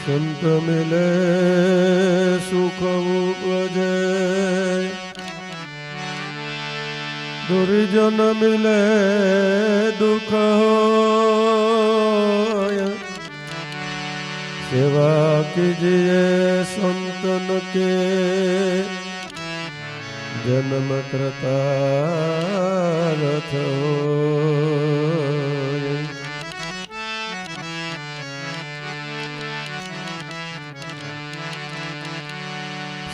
સંત મિલે સુખ ઉપજે, દુર્જન મિલે દુઃખ હોય, સેવા कीजिए संतन के जन्म कृतार्थ होय।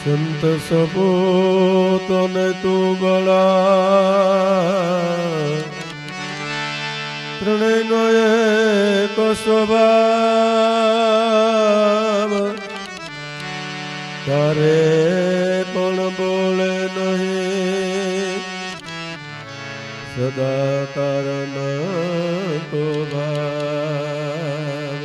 संत सपूतने तू बड़ा ત્રણેયનો એક સ્વભાવ, તારે પણ બોલે નહીં, સદા તારનો તો ભાવ।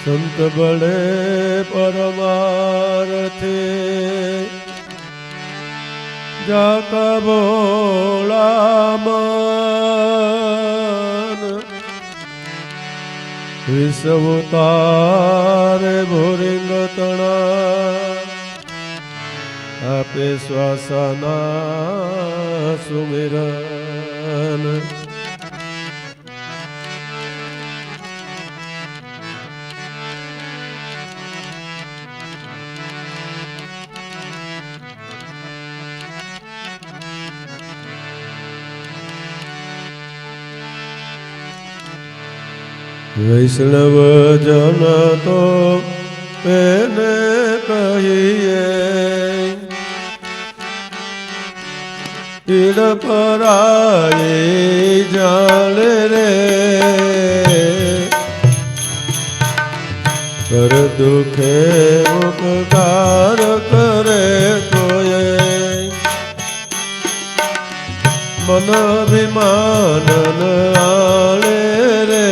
संत बड़े परमारथे, जाका बोला मन, विश्व तारे भोरिंग तना, आपे श्वासना सुमिरन। वैष्णव जन तो पेने कहिए, पीड़ पराए जाने रे, कर दुखे उपकार करे तो ये, मन अभिमानन आले रे,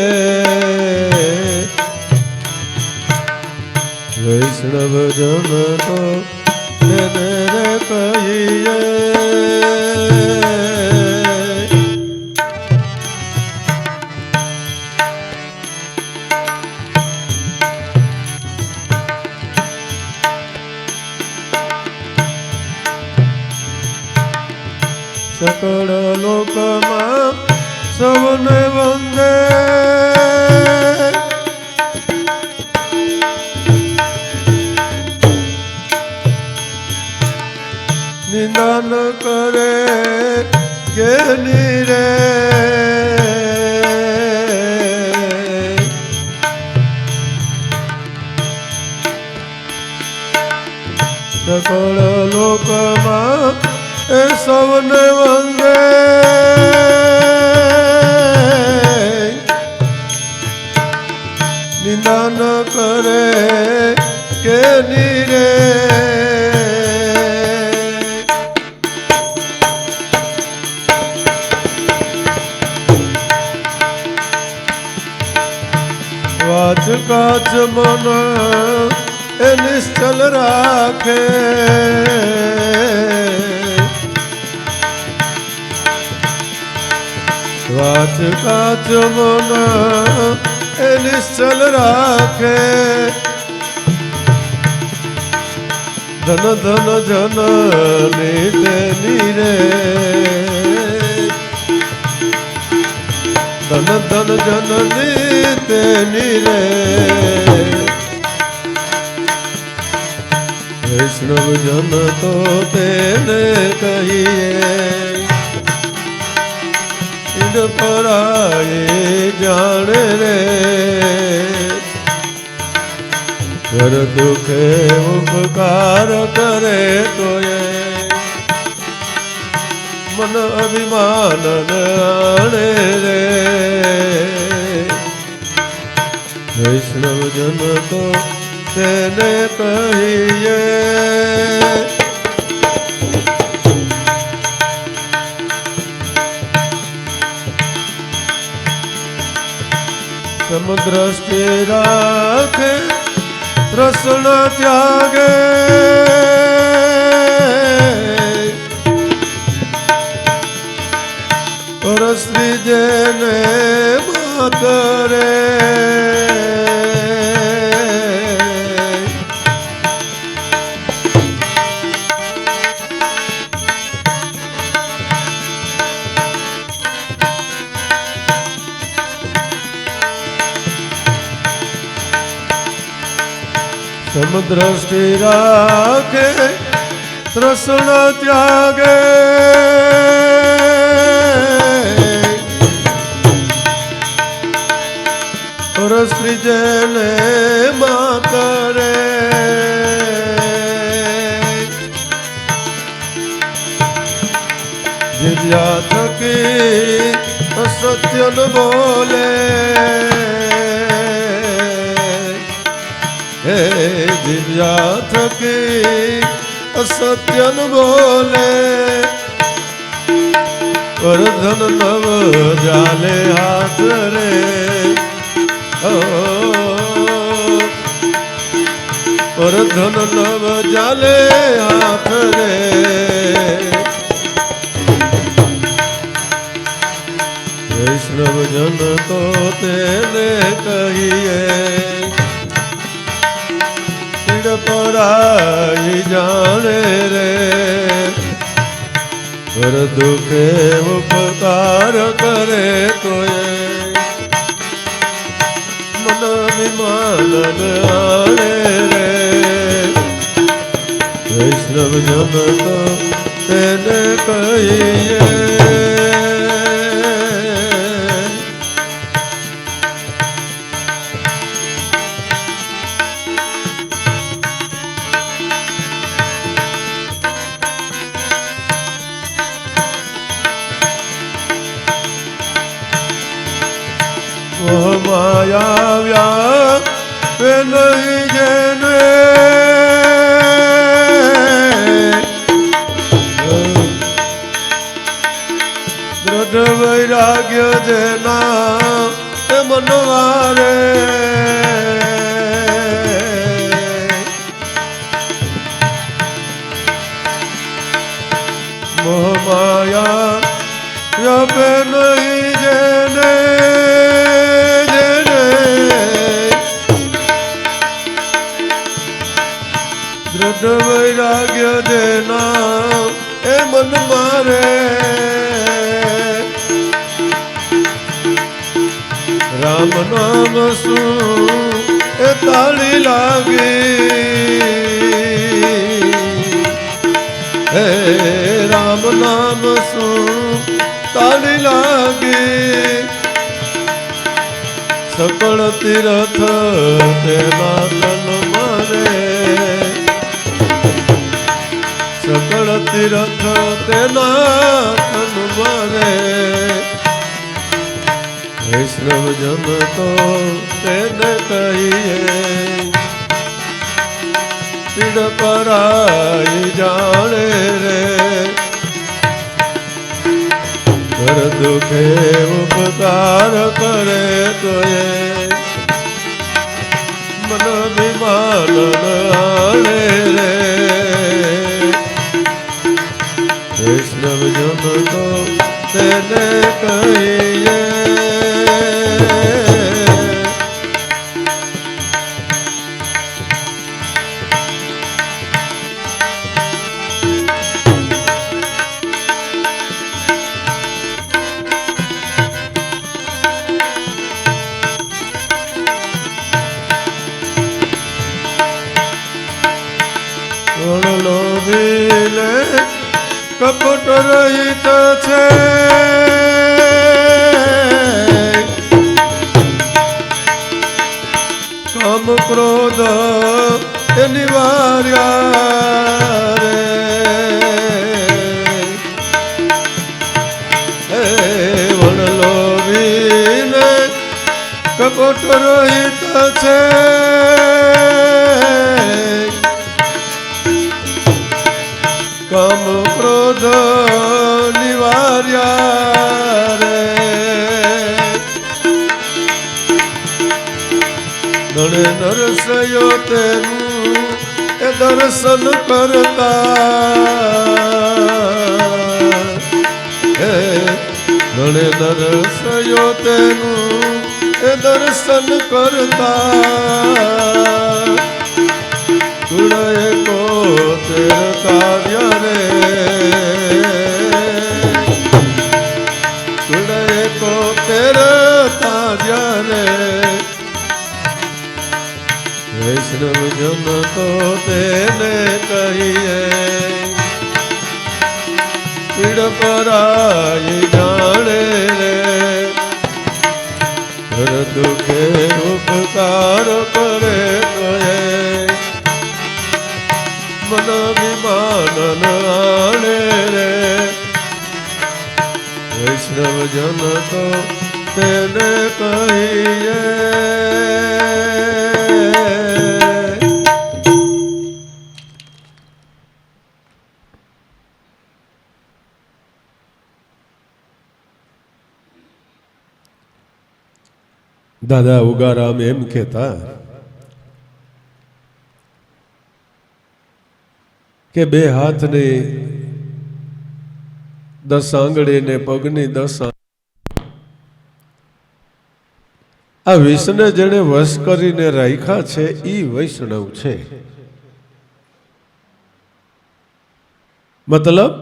वैष्णव जन तो तेने रे कहिए। सकल लोक में सबने वंदे, निंदा न करे ज्ञानी रे, सकल लोक में सबने वंदे, निंदा न करे के नीरे, वाच काच मन ए निश्चल राखे, वाच काच मन ए निश्चल राखे, धन धन जन नीते नीरे, धन धन जन नीते नीरे, वैष्णव जन तो तेने कहिए, इन पराए जाने रे, कर दुखे उपकार करे तो ये, मन अभिमान आने रे, वैष्णव जन तो तेने कहिए। समदृष्टि राखे प्रश्न त्यागे, સમ દ્રષ્ટિ રાખે તૃષ્ણ ત્યાગે પરસ્ત્રી જેને માતરે દિવ્યા થકી અસત્ય ન બોલે હે દિવ્યા થકી અસત્ય ન બોલે વર્ધન નવ જાલે હાથ રે વર્ધન નવ જાલે હાથ રે વૈષ્ણવ જન તો તેને કહીએ પીડ પરાઈ જાણે રે પર દુખે ઉપકાર કરે તોય મન વિમાન આણે રે વૈષ્ણવ જન તો તેને કહીએ માયા વ્યાપે નહીં જેને દ્રઢ વૈરાગ્ય જેના તે મનવારે મોહ માયા વ્યાપે નહીં જેને દ્રઢ વૈરાગ્ય દેના એ મન મારે રામ નામ શું એ તાળી લાગી હે રામ નામ શું તાળી લાગી સકળ તીર્થ તેના તન મારે સકળ તીર્થ તેના તન મારે વૈષ્ણવ જન તો તેને કહીએ પીડ પરાઈ જાણે રે પર દુખે ઉપકાર કરે તોય મન વિમાન આણે રે વૈષ્ણવ જન તો તેને કહીએ લોભીને કપટ રહિત છે કામ ક્રોધ એ નિવાર્યા રે વણ લોભીને કપટ રહિત છે કામ ક્રોધ નિવાર્યા રે ગણે નરસયો તેનું એ દર્શન કરતા હે ગણે નરસયો તેનું એ દર્શન કરતા ગુણએ કો તેર કાર્ય રે ગુણએ કો તેર કાર્ય રે વૈષ્ણવ જન તો પીડ પરાઈ જાણે રે હર દુખે ઉપકાર કરે કહે મન અભિમાન આણે રે વૈષ્ણવ જન તો તેને કહીએ. દાદા ઉગારામ એમ કહેતા કે બે હાથની 10 આંગળી ને પગની 10 આ વિષને જેને વશ કરીને રાખ્યા છે ઈ વૈષ્ણવ છે. મતલબ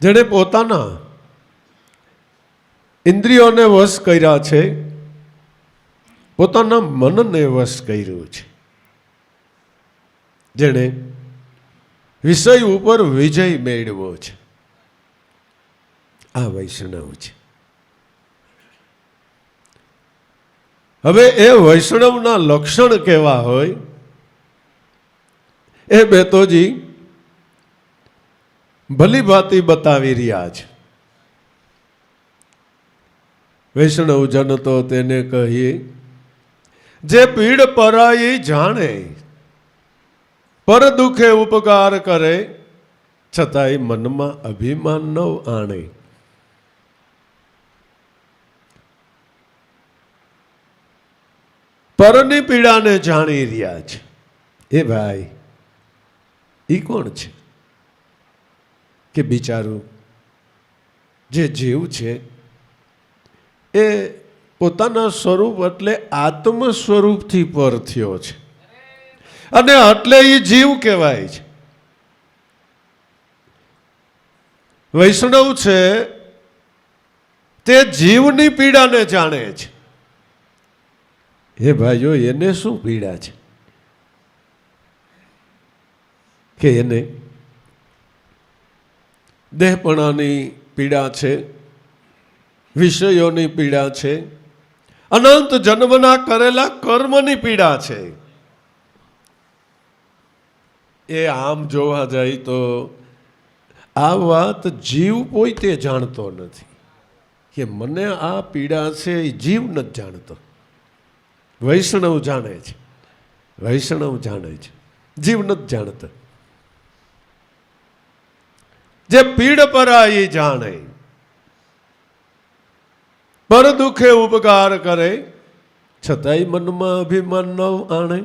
જેને પોતાના ઇન્દ્રિયોને વશ કર્યા છે, પોતાના મનને વશ કર્યું છે, જેણે વિષય ઉપર વિજય મેળવ્યો છે, આ વૈષ્ણવ છે. હવે એ વૈષ્ણવના લક્ષણ કેવા હોય એ બેતોજી ભલી ભાતી બતાવી રહ્યા છે. વૈષ્ણવ જન તો તેને કહીએ જે પીડ પરાઈ જાણે પર દુખે ઉપકાર કરે છતાંય મનમાં અભિમાન ન આણે. પરની પીડાને જાણી રહ્યા છે. એ ભાઈ ઈ કોણ છે કે બિચારું જે જીવ છે એ પોતાના સ્વરૂપ એટલે આત્મ સ્વરૂપથી પર થયો છે અને એટલે એ જીવ કહેવાય છે. વૈષ્ણવ છે તે જીવની પીડાને જાણે છે. હે ભાઈઓ એને શું પીડા છે કે એને દેહપણાની પીડા છે, વિષયોની પીડા છે, અનંત જન્મના કરેલા કર્મની પીડા છે. એ આમ જોવા જાય તો આ વાત જીવ પોતે જાણતો નથી કે મને આ પીડા છે, એ જીવ નથી જાણતો. વૈષ્ણવ જાણે છે, વૈષ્ણવ જાણે છે, જીવ નથી જાણતો. જે પીડ પરાઈ જાણે પર દુખે ઉપકાર કરે છતાંય મનમાં અભિમાન ન આણે.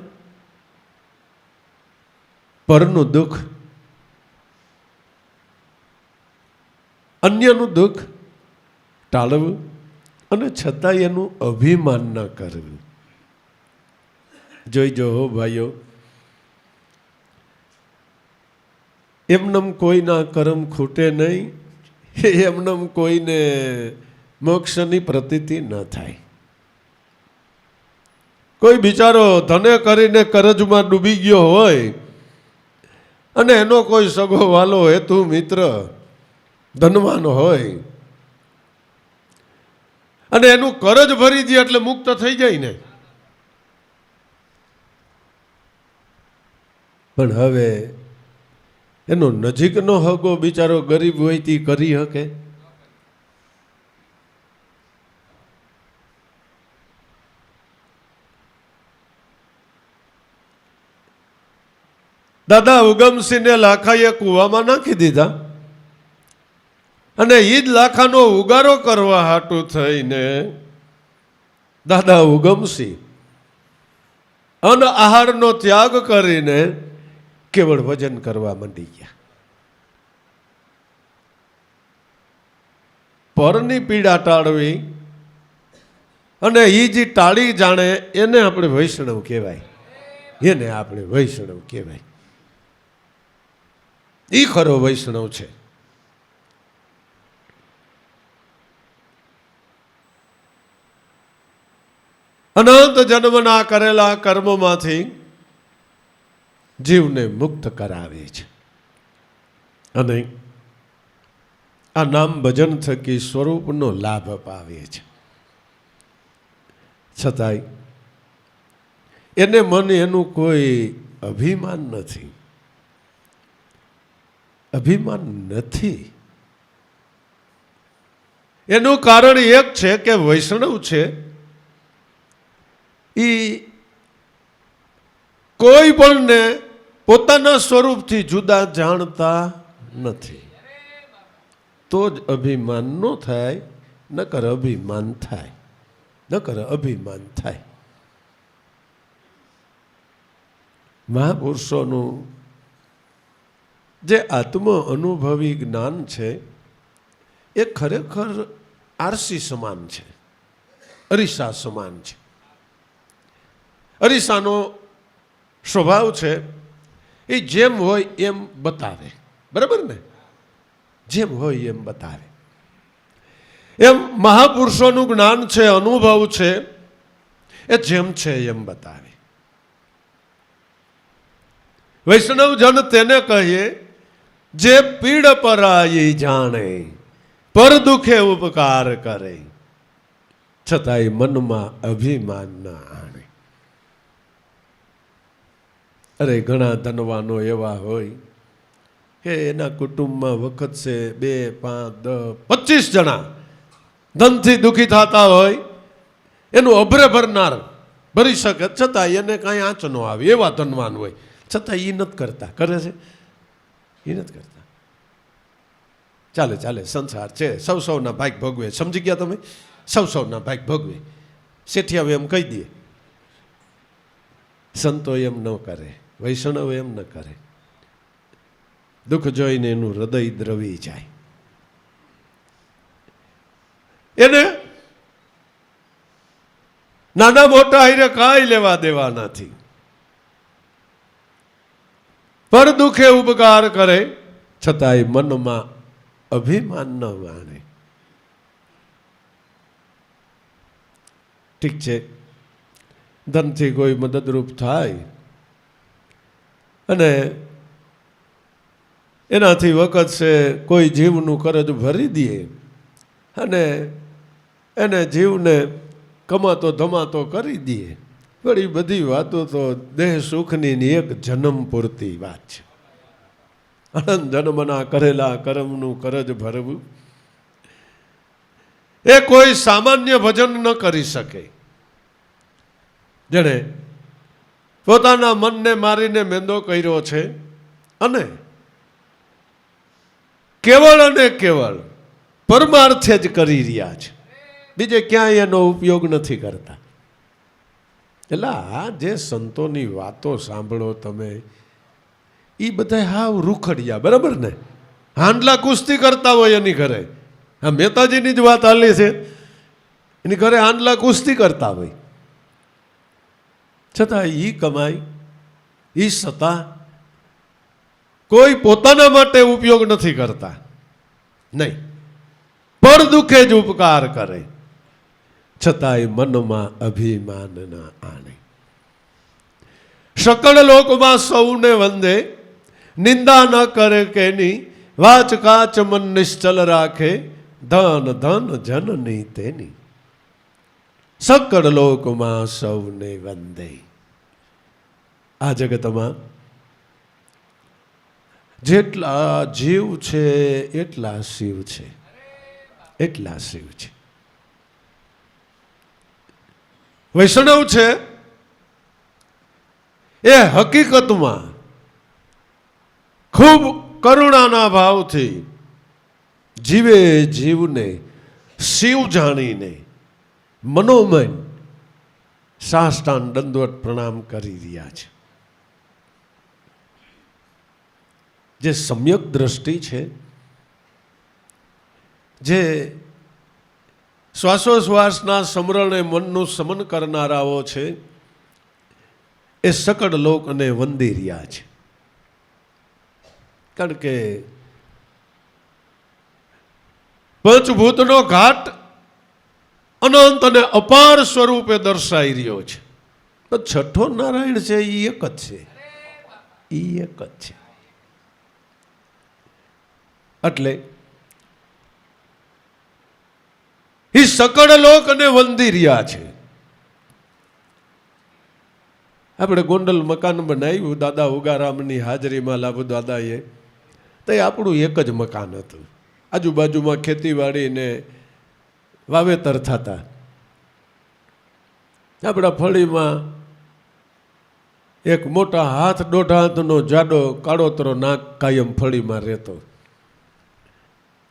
પરનું દુઃખ, અન્યનું દુઃખ ટાળવું અને છતાંય એનું અભિમાન ન કરવું. જોઈજો હો ભાઈઓ, એમનેમ કોઈના કર્મ ખૂટે નહીં, એમનેમ કોઈને મોક્ષની પ્રતીતિ ન થાય. કોઈ બિચારો ધને કરીને કરજમાં ડૂબી ગયો હોય અને એનો કોઈ સગો વાલો હેતુ મિત્ર ધનવાન હોય અને એનું કરજ ભરી દે એટલે મુક્ત થઈ જાય ને. પણ હવે એનો નજીકનો હગો બિચારો ગરીબ હોય તે કરી શકે? દાદા ઉગમસિંહને લાખાએ કૂવામાં નાખી દીધા અને એ જ લાખાનો ઉગારો કરવા હાટું થઈને દાદા ઉગમસિંહ અન્ન આહારનો ત્યાગ કરીને કેવળ ભજન કરવા માંડી ગયા. પરની પીડા ટાળવી અને એ જે ટાળી જાણે એને આપણે વૈષ્ણવ કહેવાય, એને આપણે વૈષ્ણવ કહેવાય. એ ખરો વૈષ્ણવ છે. અનંત જન્મના કરેલા કર્મોમાંથી જીવને મુક્ત કરાવે છે. અને આ નામ ભજન થકી સ્વરૂપનો લાભ અપાવે છે. છતાંય એને મને એનું કોઈ અભિમાન નથી. અભિમાન નથી એનું કારણ એક છે કે વૈષ્ણવ છે એ કોઈ પણને પોતાના સ્વરૂપથી જુદા જાણતા નથી. તો જ અભિમાન ન થાય, નકર અભિમાન થાય, નકર અભિમાન થાય. મહાપુરુષોનું જે આત્મ અનુભવી જ્ઞાન છે એ ખરેખર આરસી સમાન છે, અરીસા સમાન છે. અરીસાનો સ્વભાવ છે એ જેમ હોય એમ બતાવે, બરાબર ને? જેમ હોય એમ બતાવે. એમ મહાપુરુષોનું જ્ઞાન છે, અનુભવ છે, એ જેમ છે એમ બતાવે. વૈષ્ણવ જન તેને કહીએ જે પીડ પરાઈ જાણે, પર દુખે ઉપકાર કરે, છતાંય મનમાં અભિમાન ના આણે. અરે ઘણા ધનવાનો એવા હોય કે એના કુટુંબમાં વખત છે 2, 5, 10, 25 જણા ધનથી દુઃખી થતા હોય, એનું અભરે ભરનાર ભરી શકે, છતાં એને કાંઈ આંચ ન આવે એવા ધનવાન હોય, છતાં એ નથી કરતા. કરે છે? એ નથી કરતા. ચાલે ચાલે, સંસાર છે, સૌ સૌના ભાગ ભોગવે. સમજી ગયા તમે? સૌ સૌના ભાગ ભોગવે. શેઠિયાઓ એમ કહી દે, સંતો એમ ન કરે, વૈષ્ણવ એમ ન કરે. દુઃખ જોઈને એનું હૃદય દ્રવી જાય. એને નાના મોટા હારે કાંઈ લેવા દેવા નથી. પર દુઃખે ઉપકાર કરે, છતાંય મનમાં અભિમાન ન માને. ઠીક છે, ધનથી કોઈ મદદરૂપ થાય અને એનાથી વખત છે કોઈ જીવનું કરજ ભરી દે અને એને જીવને કમાતો ધમાતો કરી દે. વળી બધી વાતો તો દેહ સુખની એક જન્મ પૂરતી વાત છે. અનંત જન્મના કરેલા કર્મનું કરજ ભરવું એ કોઈ સામાન્ય ભજન ન કરી શકે. જેણે પોતાના મનને મારીને મેંદો કર્યો છે અને કેવળ અને કેવળ પરમાર્થે જ કરી રહ્યા છે, બીજે ક્યાંય એનો ઉપયોગ નથી કરતા. એટલે આ જે સંતોની વાતો સાંભળો તમે, એ બધા હાવ રૂખડિયા, બરાબર ને? હાંડલા કુસ્તી કરતા હોય એની ઘરે. આ મહેતાજીની જ વાત હાલી છે, એની ઘરે હાંડલા કુસ્તી કરતા હોય, છતાં એ કમાય, એ સત્તા કોઈ પોતાના માટે ઉપયોગ નથી કરતા. નહીં, પર દુઃખે જ ઉપકાર કરે, છતાંય મનમાં અભિમાન ના આણે. સકળ લોકમાં સૌને વંદે, નિંદા ન કરે કેની, વાચ કાચ મન નિશ્ચલ રાખે, ધન ધન જનની તેની. સકળ લોકમાં સૌને વંદે. આ જગતમાં જેટલા જીવ છે એટલા શિવ છે, એટલા શિવ છે. વૈષ્ણવ છે એ હકીકતમાં ખૂબ કરુણાના ભાવથી જીવે જીવને શિવ જાણીને મનોમન સાષ્ટાંગ દંડવત પ્રણામ કરી રહ્યા છે. જે સમ્યક દ્રષ્ટિ છે, જે શ્વાસોશ્વાસના સમરણે મનનું સમન કરનારાઓ છે, એ સકળ લોકને વંદી રહ્યા છે. કારણ કે પંચભૂતનો ઘાટ અનંત અને અપાર સ્વરૂપે દર્શાઈ રહ્યો છે. તો છઠ્ઠો નારાયણ છે એ એક જ છે, એ એક જ છે. એટલે એ સકળ લોક અને વંદી રહ્યા છે. આપણે ગોંડલ મકાન બનાવ્યું દાદા ઉગારામની હાજરીમાં લાભુ દાદાએ, તો એ આપણું એક જ મકાન હતું. આજુબાજુમાં ખેતીવાડી ને વાવેતર થતા. આપણા ફળીમાં એક મોટા હાથ દોઢ હાથનો જાડો કાળોતરો નાક કાયમ ફળીમાં રહેતો.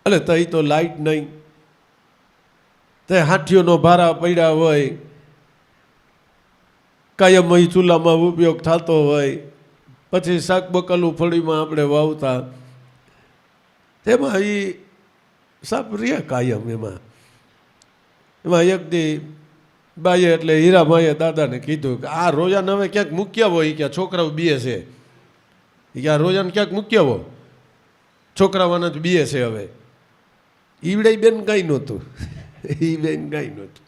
એટલે તઈ તો લાઈટ નહીં, તે હાથીઓનો ભારા પડ્યા હોય, કાયમ અહીં ચૂલામાં ઉપયોગ થતો હોય, પછી શાક બકલું ફળીમાં આપણે વાવતા, તેમાં એ સાપ રે કાયમ. એમાં એક દી બાઈએ એટલે હીરામાએ દાદાને કીધું કે આ રોજાને હવે ક્યાંક મૂક્યા હોય, કે છોકરાઓ બીએ છે, કે આ રોજાને ક્યાંક મૂક્યા હો, છોકરાઓને જ બીએ છે. હવે ઈવડે બેન કાંઈ નહોતું, એ બેન કાંઈ નહોતું.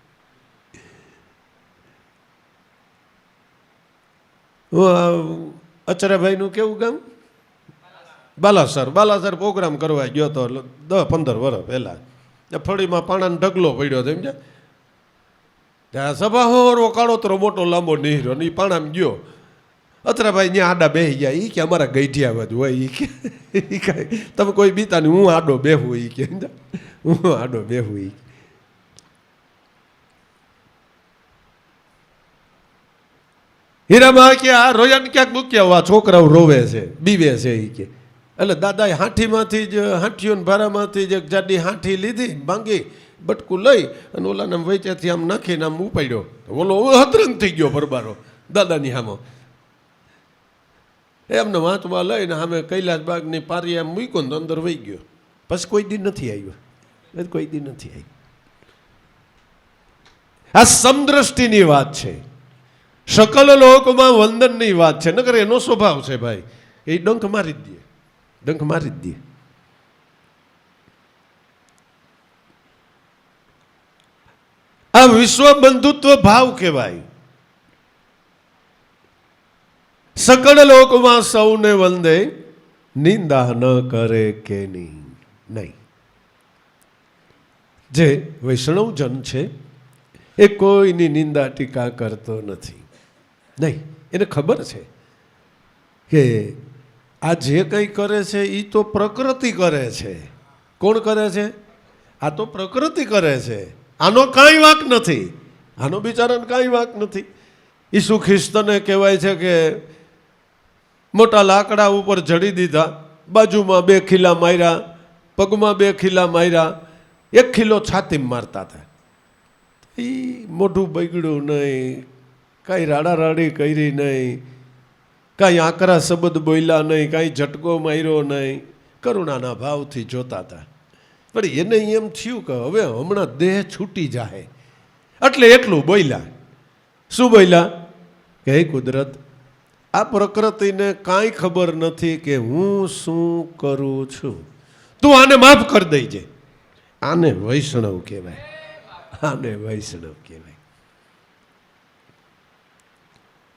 અચરાભાઈનું કેવું ગામ? બાલાસર પ્રોગ્રામ કરવા ગયો હતો 10-15 વર્ષ પહેલાં. ફળીમાં પાણાનો ઢગલો પડ્યો હતો, સમજ્યા? ત્યાં સભા હોરો કાળોતરો મોટો લાંબો નીહર્યો ને એ પાણામાં ગયો. અચરાભાઈ ત્યાં આડા બેસી ગયા. એ કે અમારા ગઈઠિયા બાજુ હોય, એ કે કાંઈ તમે કોઈ બીતા નહીં, હું આડો બેહું, એ કે હું આડો બેહું. એ હીરામાં કે આ રોયાને ક્યાંક મૂક્યા, આ છોકરાઓ રોવે છે, બીવે છે. એ કે એટલે દાદાએ હાંઠીમાંથી જ હાંઠીઓને ભારામાંથી જ એક જાડી હાંઠી લીધી, ભાંગી બટકું લઈ અને ઓલાને વૈચાથી આમ નાખીને આમ ઉપાડ્યો. ઓલો હતરંગ થઈ ગયો ભરબારો દાદાની સામે. એમને વાંચમાં લઈને સામે કૈલાસ બાગની પારી આમ મૂક્યો ને અંદર વહી ગયો. પછી કોઈ દી નથી આવ્યો, કોઈ દી નથી આવ્યો. આ સમદ્રષ્ટિની વાત છે, સકલ લોકમાં વંદનની વાત છે. નકર એનો સ્વભાવ છે ભાઈ, એ ડંખ મારી જ દે, ડંખ મારી જ દે. આ વિશ્વ બંધુત્વ ભાવ કહેવાય. સકળ લોકમાં સૌને વંદે, નિંદા ન કરે કે નહીં. જે વૈષ્ણવજન છે એ કોઈની નિંદા ટીકા કરતો નથી. નહીં, એને ખબર છે કે આ જે કંઈ કરે છે એ તો પ્રકૃતિ કરે છે. કોણ કરે છે? આ તો પ્રકૃતિ કરે છે. આનો કાંઈ વાંક નથી, આનો બિચારાને કાંઈ વાંક નથી. ઈસુ ખ્રિસ્તને કહેવાય છે કે મોટા લાકડા ઉપર જડી દીધા, બાજુમાં 2 ખીલા માર્યા, પગમાં 2 ખીલા માર્યા, 1 ખીલો છાતીમાં મારતા હતા. એ મોઢું બગડ્યું નહીં, કાંઈ રાડારાડી કરી નહીં, કાંઈ આકરા શબ્દ બોલ્યા નહીં, કાંઈ ઝટકો માર્યો નહીં, કરુણાના ભાવથી જોતા હતા. પણ એને એમ થયું કે હવે હમણાં દેહ છૂટી જાય, એટલે એટલું બોલ્યા. શું બોલ્યા? કે હે કુદરત, આ પ્રકૃતિને કાંઈ ખબર નથી કે હું શું કરું છું, તું આને માફ કરી દેજે. આને વૈષ્ણવ કહેવાય, આને વૈષ્ણવ કહેવાય.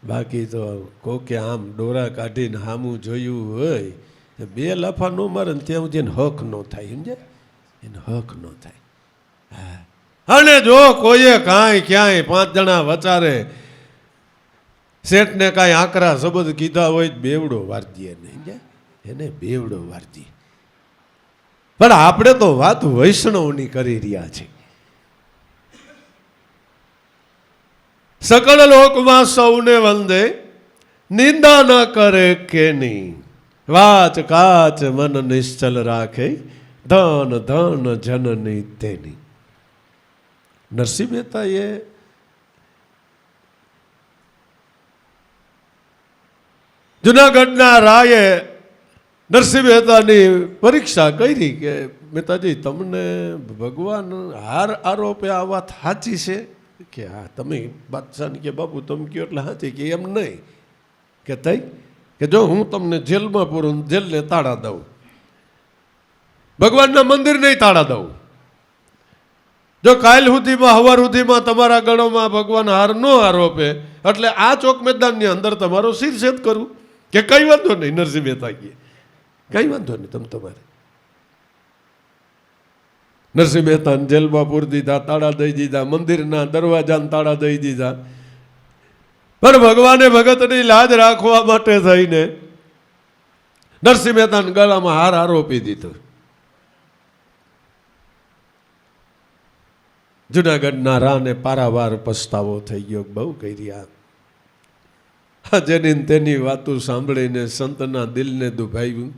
બાકી તો કોકે આમ ડોરા કાઢીને હામું જોયું હોય, 2 લાફા ન મારે ને ત્યાં જેને હક ન થાય, સમજે? એને હક ન થાય. હા, અને જો કોઈએ કાંઈ ક્યાંય 5 જણા વચારે શેઠને કાંઈ આકરા શબ્દ કીધા હોય, બેવડો વારજીએ નહીં, એને બેવડો વારજીએ. પણ આપણે તો વાત વૈષ્ણવની કરી રહ્યા છીએ. સકળ લોકમાં સૌને વંદે, નિંદા ન કરે કે નહીં. વાચ કાચ મન નિશ્ચલ રાખે, ધન ધન જનની તેની. નરસિંહ મહેતાએ જુનાગઢના રાયે નરસિંહ મહેતાની પરીક્ષા કરી કે મહેતાજી તમને ભગવાન હાર આરોપે આ વાત સાચી છે? કે હા. તમે બાદશાહને કે બાપુ તમે કહો એટલે સાચી? કે એમ નહીં, કે તઈ કે જો હું તમને જેલમાં પૂરું, જેલને તાળા દઉં, ભગવાનના મંદિર નહીં તાળા દઉં, જો કાલ સુધીમાં હવાર સુધીમાં તમારા ગળોમાં ભગવાન હાર ન આરોપે એટલે આ ચોક મેદાનની અંદર તમારો શિરછેદ કરું. કે કઈ વાંધો નહીં. નરસિંહ મહેતા કહે કઈ વાંધો નહીં, તમે તમારે નરસિંહ મહેતાને જેલમાં પૂરી દીધા, તાળા દઈ દીધા, મંદિરના દરવાજાને તાળા દઈ દીધા. પણ ભગવાને ભગતની લાજ રાખવા માટે થઈને નરસિંહ મહેતાના ગળામાં હાર આરોપી દીધો. જુનાગઢના રાને પારાવાર પસ્તાવો થઈ ગયો. બહુ કર્યા. જેની તેની વાતો સાંભળીને સંતના દિલને દુભાવ્યું.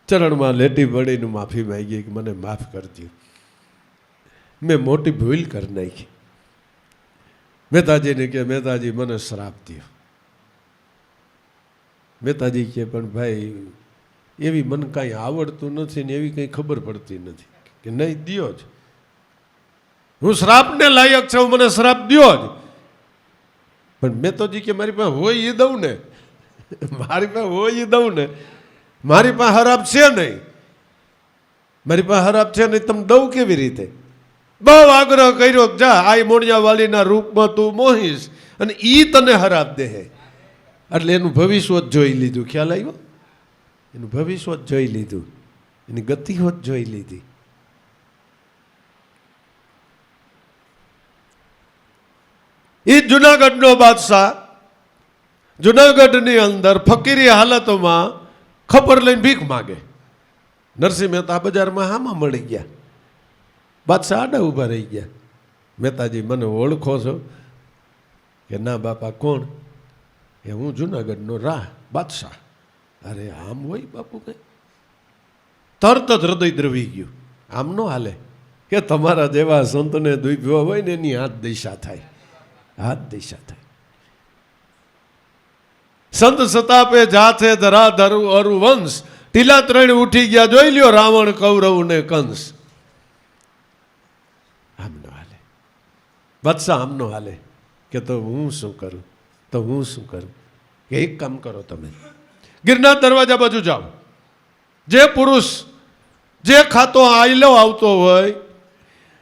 ચરણમાં લેટી પડીને માફી માંગી કે મને માફ કરજો, મેં મોટી ભૂલ કરી નાખી. મહેતાજીને કે મહેતાજી મને શ્રાપ દો. મહેતાજી કે પણ ભાઈ એવી મને કાંઈ આવડતું નથી ને એવી કંઈ ખબર પડતી નથી. કે નહીં દ્યો જ, હું શ્રાપને લાયક છું, મને શ્રાપ દ્યો જ. પણ મહેતાજી કે મારી પાસે હોય એ દઉં ને, મારી પાસે હોય એ દઉં ને, મારી પાસે હરાબ છે નહીં, મારી પાસે હરાબ છે નહીં, તમે દઉં કેવી રીતે? બહુ આગ્રહ કર્યો, જા આ મોણિયા વાલીના રૂપમાં તું મોહીશ અને ઈ તને હરાબ દે. એટલે એનું ભવિષ્ય જ જોઈ લીધું. ખ્યાલ આવ્યો? એનું ભવિષ્ય જ જોઈ લીધું, એની ગતિઓ જ જોઈ લીધી. એ જુનાગઢનો બાદશાહ જુનાગઢની અંદર ફકીરી હાલતમાં ખબર લઈને ભીખ માગે. નરસિંહ મહેતા બજારમાં હામાં મળી ગયા. બાદશાહ આડા ઊભા રહી ગયા. મહેતાજી મને ઓળખો છો? કે ના બાપા. કોણ? એ હું જુનાગઢનો રાહ બાદશાહ. અરે આમ હોય બાપુ કઈ? તરત જ હૃદય દ્રવી ગયું. આમ નો હાલે કે તમારા જેવા સંતને દુભ્યો હોય ને એની હાથ દિશા થાય, હાથ દિશા થાય. સંત સતાપે જાથે ધરા ધરુ અરુ વંશ, ટીલા ત્રણ ઉઠી ગયા જોઈ લ્યો રાવણ કૌરવ ને કંસ. આમ નો હાલે બાદશાહ, આમ નો હાલે. કે તો હું શું કરું, તો હું શું કરું? કે એક કામ કરો, તમે ગિરનાર દરવાજા બાજુ જાઓ. જે પુરુષ જે ખાતો આયલો આવતો હોય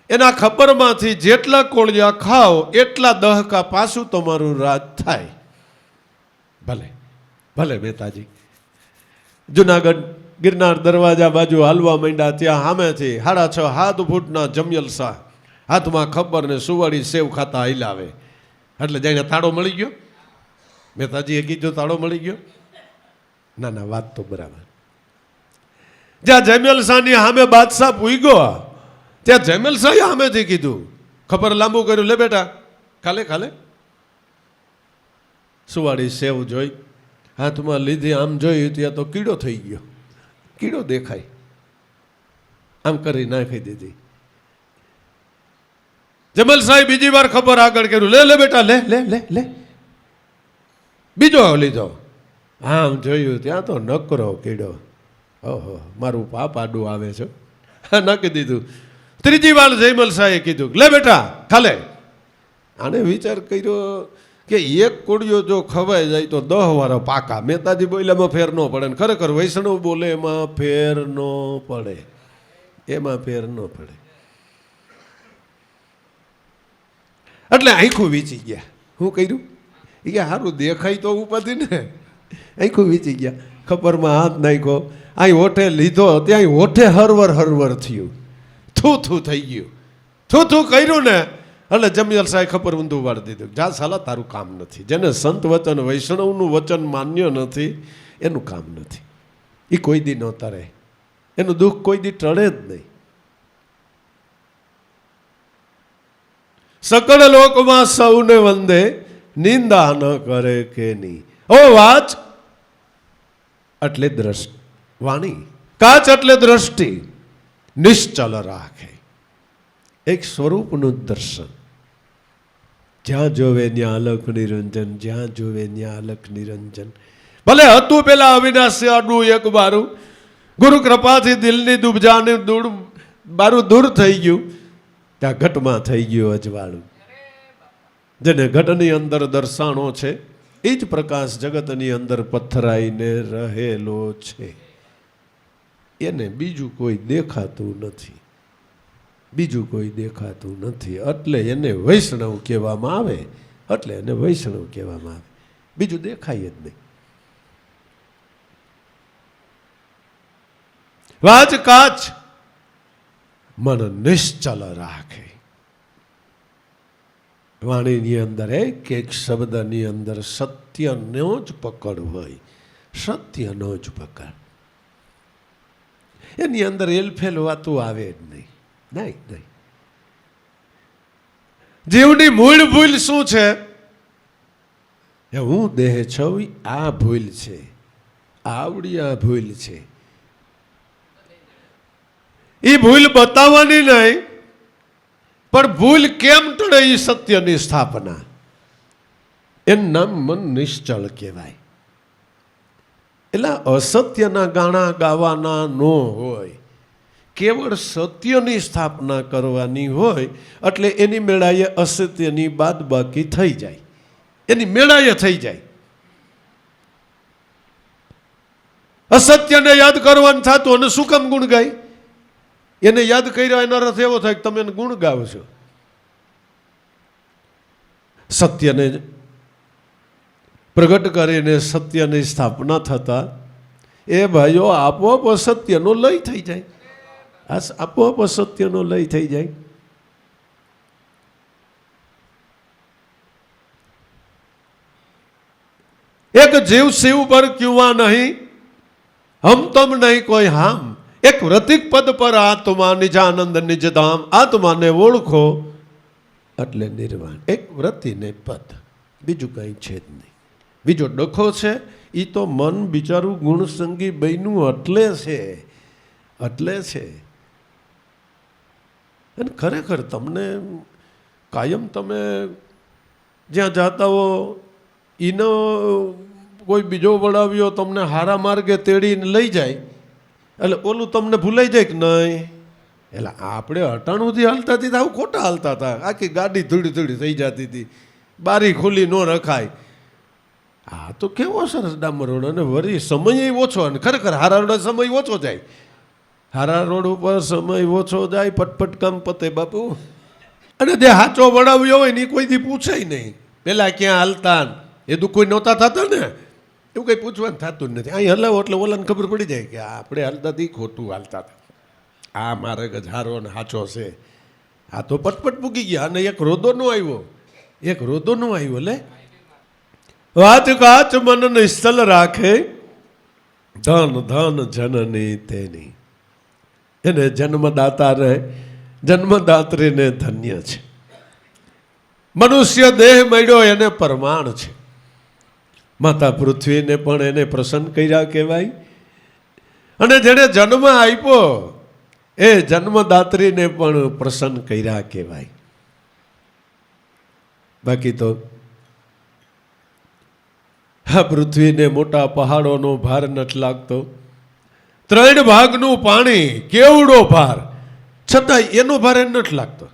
એના ખબરમાંથી જેટલા કોળિયા ખાઓ એટલા દહકા પાછું તમારું રાજ થાય. ભલે ભલે મહેતાજી. જુનાગઢ ગિરનાર દરવાજા બાજુ હાલવા માંડ્યા. ત્યાં સામેથી 6.5 ફૂટના જમિયલ શાહ હાથમાં ખબર ને સુવાડી સેવ ખાતા હિલાવે. એટલે જઈને તાળો મળી ગયો. મહેતાજીએ કીધું તાળો મળી ગયો. ના ના, વાત તો બરાબર. જ્યાં જમિયલ શાહની સામે બાદશાહ પૂગ્યો ત્યાં જમિયલ શાહે સામેથી કીધું, ખબર લાંબુ કર્યું, લે બેટા ખાલે ખાલે. સુવાડી સેવ જોઈ હાથમાં લીધી, આમ જોઈ ત્યાં તો કીડો થઈ ગયો. કીડો દેખાય, આમ કરી નાખી દીધી. જમિયલ શાહે બીજી વાર ખબર આગળ કર્યું, લે લે બેટા લે લે લે લે. બીજો લીધો, આમ જોયું ત્યાં તો નકરો કીડો. ઓહો, મારું પાપ આડું આવે છે. નાખી દીધું. ત્રીજી વાર જયમલ શાહે કીધું, લે બેટા ખાલે. આને વિચાર કર્યો કે એક કોળિયો જો ખવાઈ જાય તો 10 વાર પાકા. મહેતાજી બોલ્યામાં ફેર ન પડે ને ખરેખર વૈષ્ણવ બોલે એમાં ફેર ન પડે, એમાં ફેર ન પડે. એટલે આંખું વીંચી ગયા. શું કર્યું? એ કે સારું દેખાય તો ઉપાધિ ને. આંખું વીંચી ગયા. ખબરમાં હાથ નાખ્યો, અહીં હોઠે લીધો, ત્યાં હોઠે હરવર હરવર થયું, થૂ થૂ થઈ ગયું. થૂ થૂ કર્યું ને એટલે જમિયલ શાહે ખબર ઊંધું વાળી દીધું. જા સાલા, તારું કામ નથી. જેને સંત વચન વૈષ્ણવનું વચન માન્ય નથી એનું કામ નથી. એ કોઈ દી ન તરે, એનું દુઃખ કોઈ દી ટળે જ નહીં. સકળ લોકમાં સૌને વંદે, નિંદા ન કરે કે નહીં. ઓ વાચ એટલે દ્રષ્ટિ, વાણી કાચ એટલે દ્રષ્ટિ, નિશ્ચલ રાખે. એક સ્વરૂપનું દર્શન. જ્યાં જોવે ત્યાં અલખ નિરંજન, જ્યાં જોવે ત્યાં અલખ નિરંજન. ભલે હતું પેલા અવિનાશી આડું એક બારું, ગુરુ કૃપાથી દિલની દુબજાને બારું દૂર થઈ ગયું. ત્યાં ઘટમાં થઈ ગયું અજવાળું. જેને ઘટની અંદર દર્શાણો છે એ જ પ્રકાશ જગતની અંદર પથરાઈને રહેલો છે. એને બીજું કોઈ દેખાતું નથી, બીજું કોઈ દેખાતું નથી. એટલે એને વૈષ્ણવ કહેવામાં આવે, એટલે એને વૈષ્ણવ કહેવામાં આવે. બીજું દેખાય જ નહીં. વાચ કાચ મન નિશ્ચલ રાખે. વાણીની અંદર એક એક શબ્દની અંદર સત્યનો જ પકડ હોય, સત્યનો જ પકડ. એની અંદર એલફેલ વાતું આવે જ નહીં. નહીં નહીં. જીવની મૂળ ભૂલ શું છે? હું દેહ છું, આ ભૂલ છે, આવડી આ ભૂલ છે. એ ભૂલ બતાવવાની નહીં, પણ ભૂલ કેમ ટળે એ સત્યની સ્થાપના. એનું નામ મન નિશ્ચળ કહેવાય. એટલે અસત્યના ગાણા ગાવાના ન હોય, કેવળ સત્યની સ્થાપના કરવાની હોય. એટલે એની મેળાએ અસત્યની બાદબાકી થઈ જાય, એની મેળાએ થઈ જાય. અસત્યને યાદ કરવાનું થતું અને શું કામ ગુણ ગાય? એને યાદ કર્યા એનો અર્થ એવો થાય કે તમે એને ગુણ ગાવ છો. સત્યને પ્રગટ કરીને સત્યની સ્થાપના થતા એ ભાઈઓ આપોઆપ અસત્યનો લય થઈ જાય. આપોઆપ અસત્યનો લય થઈ જાય. એક જીવ શિવ પર ક્યુવા નહીં, હમ તમ નહીં કોઈ હામ. એક વ્રતિક પદ પર આત્મા નિજાનંદ નિજ ધામ. આત્માને ઓળખો એટલે નિર્વાણ. એક વ્રતિને પદ, બીજું કંઈ છે જ નહીં. બીજો ડખો છે એ તો મન બિચારું ગુણસંગી બન્યું એટલે છે, એટલે છે. અને ખરેખર તમને કાયમ તમે જ્યાં જાતા હો એનો કોઈ બીજો વડાવ્યો તમને હારા માર્ગે તેડીને લઈ જાય એટલે ઓલું તમને ભૂલાઈ જાય કે નહીં. એટલે આપણે 98થી હાલતા હતી આવું ખોટા હાલતા હતા. આખી ગાડી ધૂળી ધૂળી થઈ જતી હતી, બારી ખુલ્લી ન રખાય. હા તો કેવો સરસ ડામર રોડ, અને વળી સમય ઓછો. અને ખરેખર હારા રોડ સમય ઓછો જાય. હારા રોડ ઉપર સમય ઓછો જાય, પટપટ કામ પતે બાપુ. અને જે હાચો વડાવ્યો હોય ને એ કોઈથી પૂછે નહીં પેલા ક્યાં હાલતા એ તો કોઈ નહોતા થતા ને, એવું કંઈ પૂછવાનું થતું જ નથી. અહીં હલાવો એટલે ઓલાને ખબર પડી જાય કે આપણે હાલતા હતી ખોટું હાલતા હતા. આ મારે ગજારો ને સાચો છે. આ તો પટપટ પૂકી ગયા. અને એક રોદો નો આવ્યો, એક રોદો નો આવ્યો. લે વાત કાચ મન નિશ્ચલ રાખે, ધન ધન જનની તેની. એને જન્મદાતા રહે, જન્મદાત્રીને ધન્ય છે. મનુષ્ય દેહ મળ્યો એને પ્રમાણ છે. માતા પૃથ્વીને પણ એને પ્રસન્ન કર્યા કહેવાય. અને જેને જન્મ આપ્યો એ જન્મદાત્રીને પણ પ્રસન્ન કર્યા કહેવાય. બાકી તો આ પૃથ્વીને મોટા પહાડોનો ભાર નથી લાગતો. 3 ભાગનું પાણી, કેવડો ભાર, છતાં એનો ભાર એ નથી લાગતો.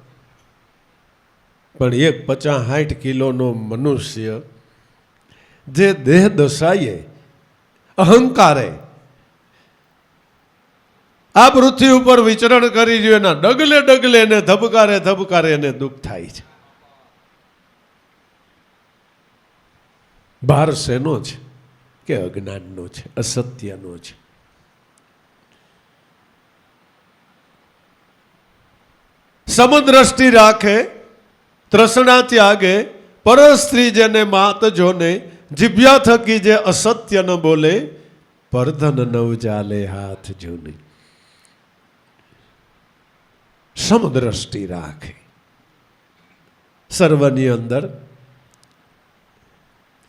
પણ એક 50-60 કિલોનો મનુષ્ય જે દેહ દશાએ અહંકારે આ પૃથ્વી ઉપર વિચરણ કરી રહ્યો, એના ડગલે ડગલે એને ધબકારે ધબકારે એને દુઃખ થાય છે. ભાર શેનો છે? કે અજ્ઞાનનો છે, અસત્યનો છે. સમદ્રષ્ટિ રાખે, તૃષ્ણા ત્યાગે, પરસ્ત્રી જેને માત જોને, જીભ્યા થકી જે અસત્ય ન બોલે, પરધન નવ ચાલે હાથ જોને. સમદ્રષ્ટિ રાખે, સર્વની અંદર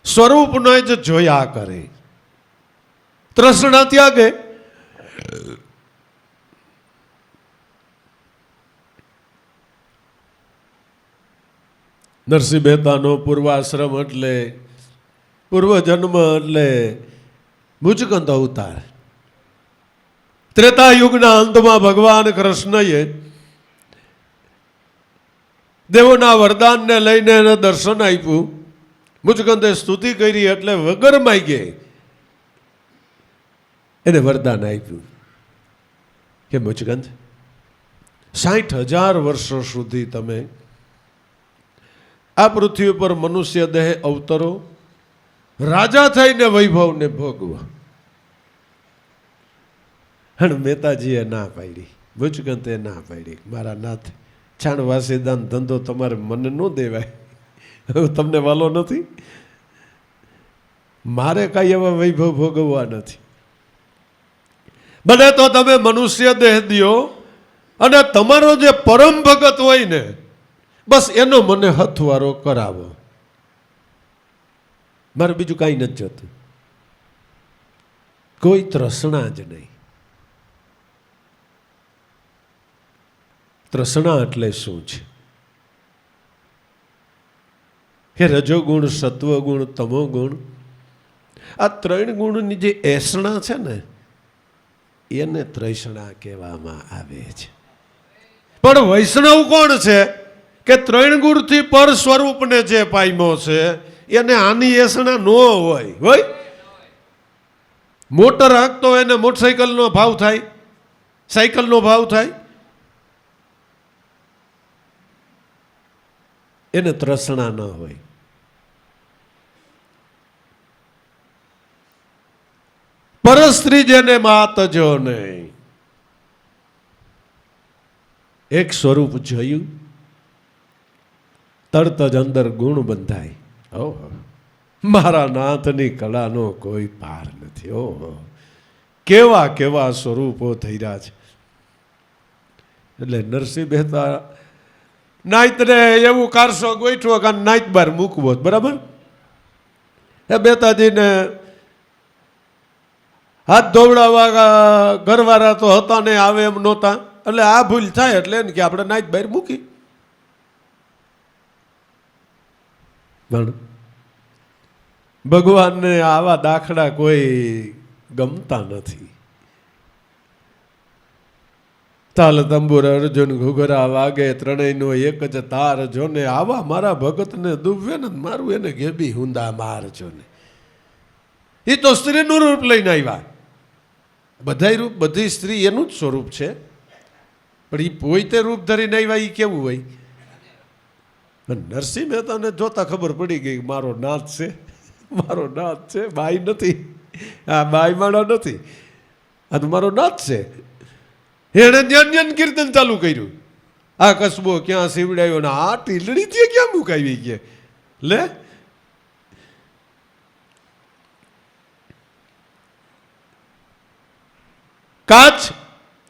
સ્વરૂપનો જ જોયા કરે. તૃષ્ણા ત્યાગે, નરસિંહ મહેતાનો પૂર્વાશ્રમ એટલે પૂર્વજન્મ એટલે મુચકંદ અવતાર. ત્રેતા યુગના અંતમાં ભગવાન કૃષ્ણએ દેવોના વરદાનને લઈને એને દર્શન આપ્યું. મુચકંદે સ્તુતિ કરી એટલે વગર માગે એને વરદાન આપ્યું કે મુચકંદ 60,000 વર્ષો સુધી તમે આ પૃથ્વી પર મનુષ્ય દેહ અવતરો, રાજા થઈને વૈભવને ભોગવો. અને મહેતાજીએ ના પાડી. મુચકંતે ના પાડી, મારા નાથ છાણ વાસીદાન ધંધો તમારે મને ન દેવાય, તમને વાલો નથી, મારે કાંઈ એવા વૈભવ ભોગવવા નથી. બને તો તમે મનુષ્ય દેહ દ્યો અને તમારો જે પરમ ભગત હોય ને બસ એનો મને હથવારો કરાવો, મારે બીજું કાંઈ નથી જોતું, કોઈ તૃષ્ણા જ નહીં. તૃષ્ણા એટલે શું છે કે રજોગુણ, સત્વગુણ, તમોગુણ, આ ત્રણ ગુણની જે એસણા છે ને એને તૃષ્ણા કહેવામાં આવે છે. પણ વૈષ્ણવ કોણ છે કે ત્રણ ગુણથી પર સ્વરૂપને જે પામ્યો છે એને આની એસણા ન હોય. મોટર હાંકતો એને મોટરસાઇકલનો ભાવ થાય, સાયકલનો ભાવ થાય, એને તૃષ્ણા ન હોય. પરસ્ત્રી જેને માત જો નહીં, એક સ્વરૂપ જોયું તરત જ અંદર ગુણ બંધાય. ઓહો, મારા નાથની કળાનો કોઈ પાર નથી. ઓહો, કેવા કેવા સ્વરૂપો થઈ રહ્યા છે. એટલે નરસિંહ મહેતા નાઈતને એવું કારસો ગોઠવો કે નાઈત બાર મૂકવો, બરાબર. એ મહેતાજીને હાથ ધોવડાવવા ઘરવાળા તો હતા ને આવે એમ નહોતા, એટલે આ ભૂલ થાય એટલે એને કે આપણે નાઈટ બહાર મૂકી. ભગવાનને આવા દાખલા કોઈ ગમતા નથી. તાલ તંબુર અર્જુન ઘુઘરા વાગે ત્રણેયનો એક જ તાર જોને, આવા મારા ભગતને દુભવે ને મારું એને ઘેબી હુંદા માર જોને. એ તો સ્ત્રીનું રૂપ લઈને આવ્યા. બધા રૂપ, બધી સ્ત્રી એનું જ સ્વરૂપ છે, પણ એ પોતે રૂપ ધરીને આવ્યા એ કેવું હોય. નરસિંહ મહેતાને જોતા ખબર પડી ગઈ મારો નાથ છે, મારો નાથ છે, બાઈ નથી, આ બાઈ માળા નથી, આ તો મારો નાથ છે. એણે જ્ઞાન કીર્તન ચાલુ કર્યું. આ કસબો ક્યાં સીવડાયો ને આ ટીલડી ત્યાં ક્યાં મુકાવી કે લે. કાચ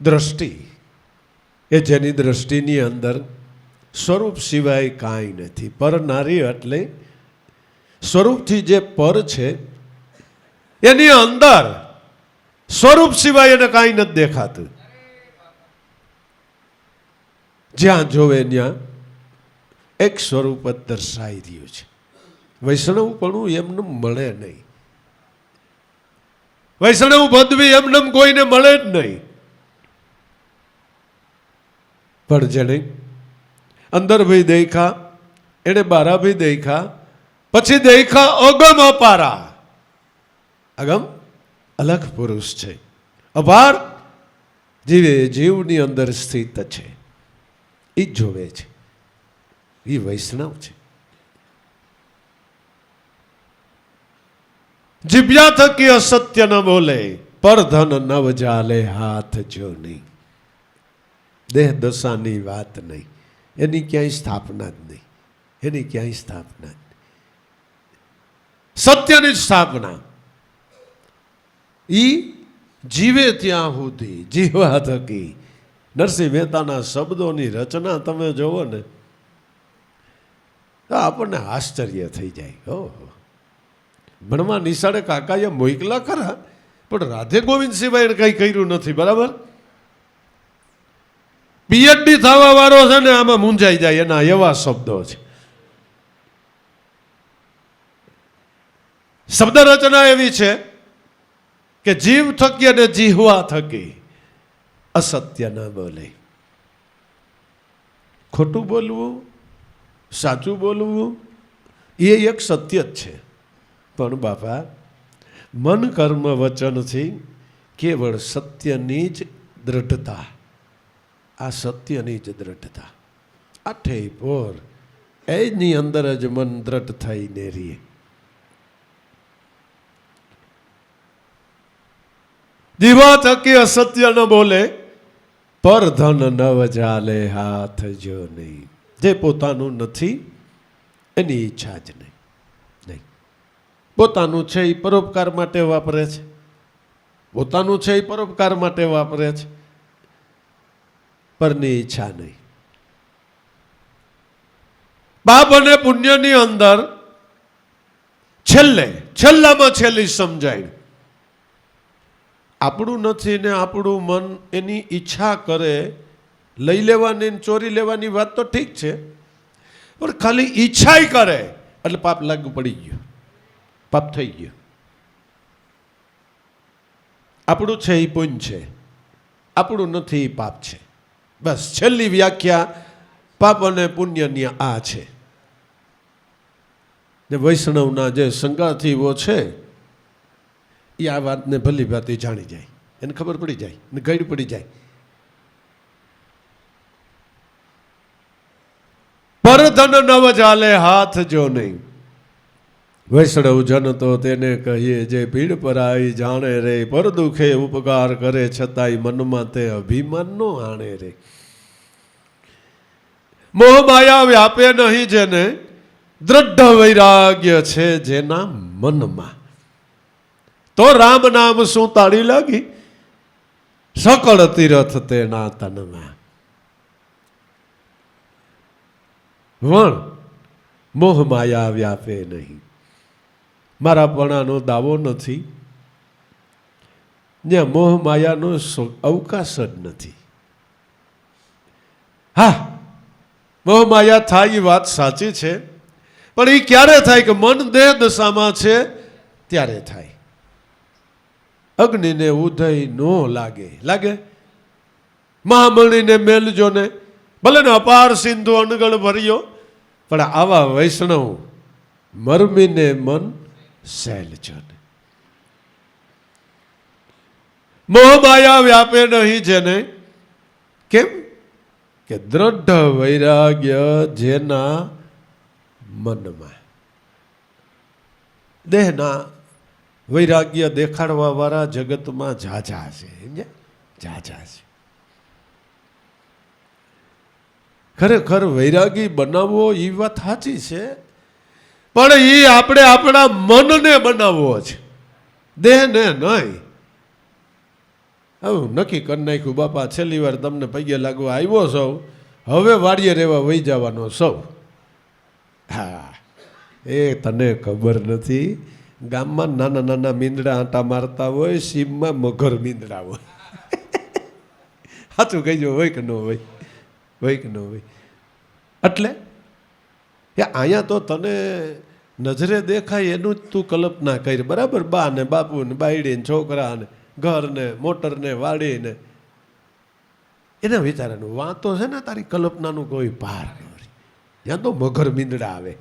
દ્રષ્ટિ એ જેની દ્રષ્ટિની અંદર સ્વરૂપ સિવાય કાંઈ નથી. પર નારી એટલે સ્વરૂપથી જે પર છે એની અંદર સ્વરૂપ સિવાય એને કાંઈ નથી દેખાતું. જ્યાં જોવે ત્યાં એક સ્વરૂપ જ દર્શાઈ રહ્યું છે. વૈષ્ણવપણું એમને મળે નહીં, વૈષ્ણવ પદવી એમને કોઈને મળે જ નહીં. પણ જેને અંદર ભાઈ દેખા એને બારા ભાઈ દેખા, પછી દેખા અગમ અપારા. અગમ અલગ પુરુષ છે, અપાર જીવે જીવની અંદર સ્થિત છે, એ જોવે છે, એ વૈષ્ણવ છે. જીભ્યા થકી અસત્ય ન બોલે, પર ધન નવ જાલે હાથ જો નહીં. દેહ દશાની વાત નહીં, એની ક્યાંય સ્થાપના જ નહીં, એની ક્યાંય સ્થાપના જ નહીં. સત્યની સ્થાપના ઈ જીવે ત્યાં સુધી જીવા થકી. નરસિંહ મહેતાના શબ્દોની રચના તમે જોવો ને તો આપણને આશ્ચર્ય થઈ જાય. ઓહો, ભણવા નિશાળે કાકાએ મોકલા ખરા, પણ રાધે ગોવિંદ સિવાય એને કંઈ કર્યું નથી, બરાબર. પીએચડી થવા વાળો છે ને આમાં મૂંઝાઈ જાય, એના એવા શબ્દો છે. શબ્દ રચના એવી છે કે જીવ થકી અને જીહવા થકી અસત્ય ન બોલે. ખોટું બોલવું, સાચું બોલવું એ એક સત્ય જ છે, પણ બાપા મન કર્મ વચનથી કેવળ સત્યની જ દ્રઢતા, આ સત્યની જ દ્રઢતા, આઠે પોર એની અંદર જ મન દ્રઢ થઈને રહીએ. દીવા થકી અસત્ય ન બોલે, પર ધન નવ ચાલે હાથ જો નહીં. જે પોતાનું નથી એની ઈચ્છા જ નહીં. નહીં, પોતાનું છે એ પરોપકાર માટે વાપરે છે, પોતાનું છે એ પરોપકાર માટે વાપરે છે, પરની ઈચ્છા નહીં. પાપ અને પુણ્યની અંદર છેલ્લામાં છેલ્લી સમજાય, આપણું નથી ને આપણું મન એની ઈચ્છા કરે, લઈ લેવાની ચોરી લેવાની વાત તો ઠીક છે, પણ ખાલી ઈચ્છા કરે એટલે પાપ લાગુ પડી ગયું, પાપ થઈ ગયું. આપણું છે એ પુણ્ય છે, આપણું નથી એ પાપ છે. બસ છેલ્લી વ્યાખ્યા પાપ અને પુણ્યની આ છે. ને વૈષ્ણવના જે સંગાથીઓ છે એ આ વાતને ભલી ભાતી જાણી જાય, એને ખબર પડી જાય ને ગઈડ પડી જાય. પરધન નવ ચાલે હાથ જો નહીં. વૈષ્ણવ જન તો તેને કહીએ જે ભીડ પર આવી જાણે રે, પર દુખે ઉપકાર કરે છતાંય મનમાં તે અભિમાન નો આણે રે. મોહ માયા વ્યાપે નહીં જેને, દ્રઢ વૈરાગ્ય છે જેના મનમાં. તો રામ નામ શું તાળી લાગી, સકળ તીરથ તેના તનમાં. વણ મોહ માયા વ્યાપે નહીં. મારાપણાનો દાવો નથી, ત્યાં મોહ માયાનો અવકાશ જ નથી. હા, મોહ માયા થાય એ વાત સાચી છે, પણ એ ક્યારે થાય કે મન દેહ દશામાં છે ત્યારે થાય. અગ્નિને ઉદય નો લાગે, મહામણીને મેલજો ને, ભલે ને અપાર સિંધુ અનગળ ભર્યો, પણ આવા વૈષ્ણવ મરમીને મન સહેલજો ને. મોહ માયા વ્યાપે નહીં જેને, કેમ કે દ્રઢ વૈરાગ્ય જેના મનમાં. દેહના વૈરાગ્ય દેખાડવા વાળા જગતમાં ઝાઝા છે, ઝાઝા છે. ખરેખર વૈરાગી બનાવવો એ વાત સાચી છે, પણ એ આપણે આપણા મનને બનાવવો છે, દેહને નહીં. હવે નક્કી કરી નાખ્યું બાપા છેલ્લી વાર તમને પગે લાગવા આવ્યો સૌ, હવે વાડીએ રહેવા વહી જવાનો સૌ. હા, એ તને ખબર નથી, ગામમાં નાના નાના મીંદડા આંટા મારતા હોય, સીમમાં મગર મીંદડા હોય. સાચું કહીજો, હોય કે ન હોય, હોય કે ન હોય. એટલે એ અહીંયા તો તને નજરે દેખાય એનું જ તું કલ્પના કરી, બરાબર? બા ને બાપુ ને બાયડી ને છોકરા ને ઘર ને મોટર ને વાડી ને એના વિચારવાનું વાતો છે ને, તારી કલ્પનાનું કોઈ પાર ન. ત્યાં તો મગર મીંદડા આવે.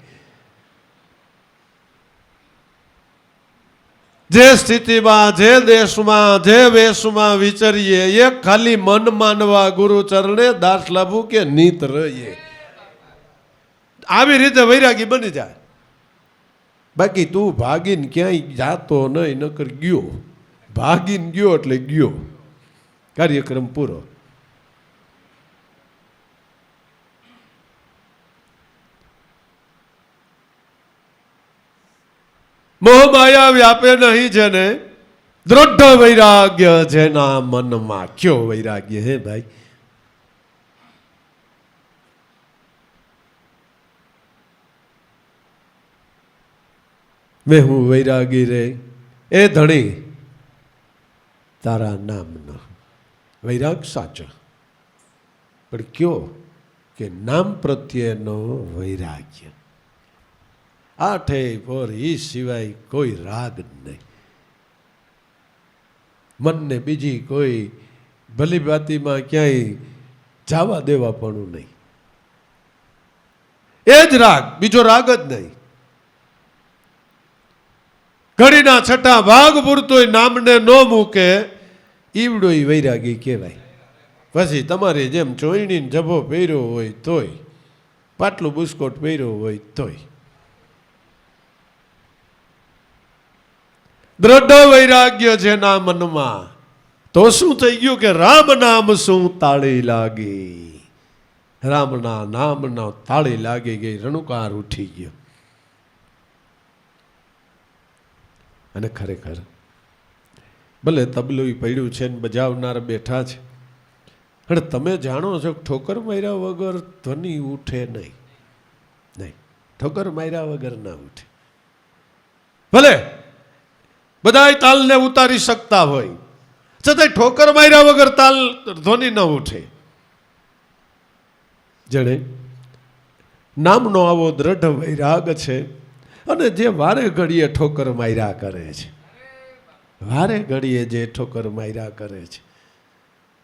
જે સ્થિતિમાં, જે દેશમાં, જે વેશમાં વિચરીએ, એક ખાલી મન માનવા ગુરુ ચરણે દાસ લાભું કે નીત રહીએ. આવી રીતે વૈરાગી બની જાય. બાકી તું ભાગીને ક્યાંય જાતો નહીં, નકર ગયો, ભાગીને ગયો એટલે ગયો, કાર્યક્રમ પૂરો. મોહ માયા વ્યાપે નહીં જેને, દ્રઢ વૈરાગ્ય જેના મનમાં. કયો વૈરાગ્ય હે ભાઈ? મેં હું વૈરાગી રે એ ધણી તારા નામનો. વૈરાગ સાચો, પણ કયો કે નામ પ્રત્યેનો વૈરાગ્ય. આઠે પર એ સિવાય કોઈ રાગ નહીં. મનને બીજી કોઈ ભલી બાતીમાં ક્યાંય જવા દેવા પણ નહીં. એ જ રાગ, બીજો રાગ જ નહીં. ઘડીના છઠ્ઠા ભાગ પૂરતોય નામને ન મૂકે, ઈવડો ઈ વૈરાગી કહેવાય. પછી તમારી જેમ ચોયણીને જભો પહેર્યો હોય તોય, પાટલું બુસ્કોટ પહેર્યો હોય તોય. દ્રઢ વૈરાગ્ય જેના મનમાં, તો શું થઈ ગયું કે રામ નામ શું તાળી લાગી, રામના નામના તાળી લાગી ગઈ, રણુકાર ઉઠી ગયો. અને ખરેખર ભલે તબલું પડ્યું છે ને બજાવનાર બેઠા છે, અને તમે જાણો છો ઠોકર માર્યા વગર ધ્વનિ ઉઠે નહીં. નહીં, ઠોકર માર્યા વગર ના ઉઠે. ભલે બધા તાલને ઉતારી શકતા હોય છતાંય ઠોકર માર્યા વગર તાલ ધ્વનિ ન ઉઠે. જેણે નામનો આવો દ્રઢ વૈરાગ છે અને જે વારે ઘડીએ ઠોકર માર્યા કરે છે, વારે ઘડીએ જે ઠોકર માર્યા કરે છે,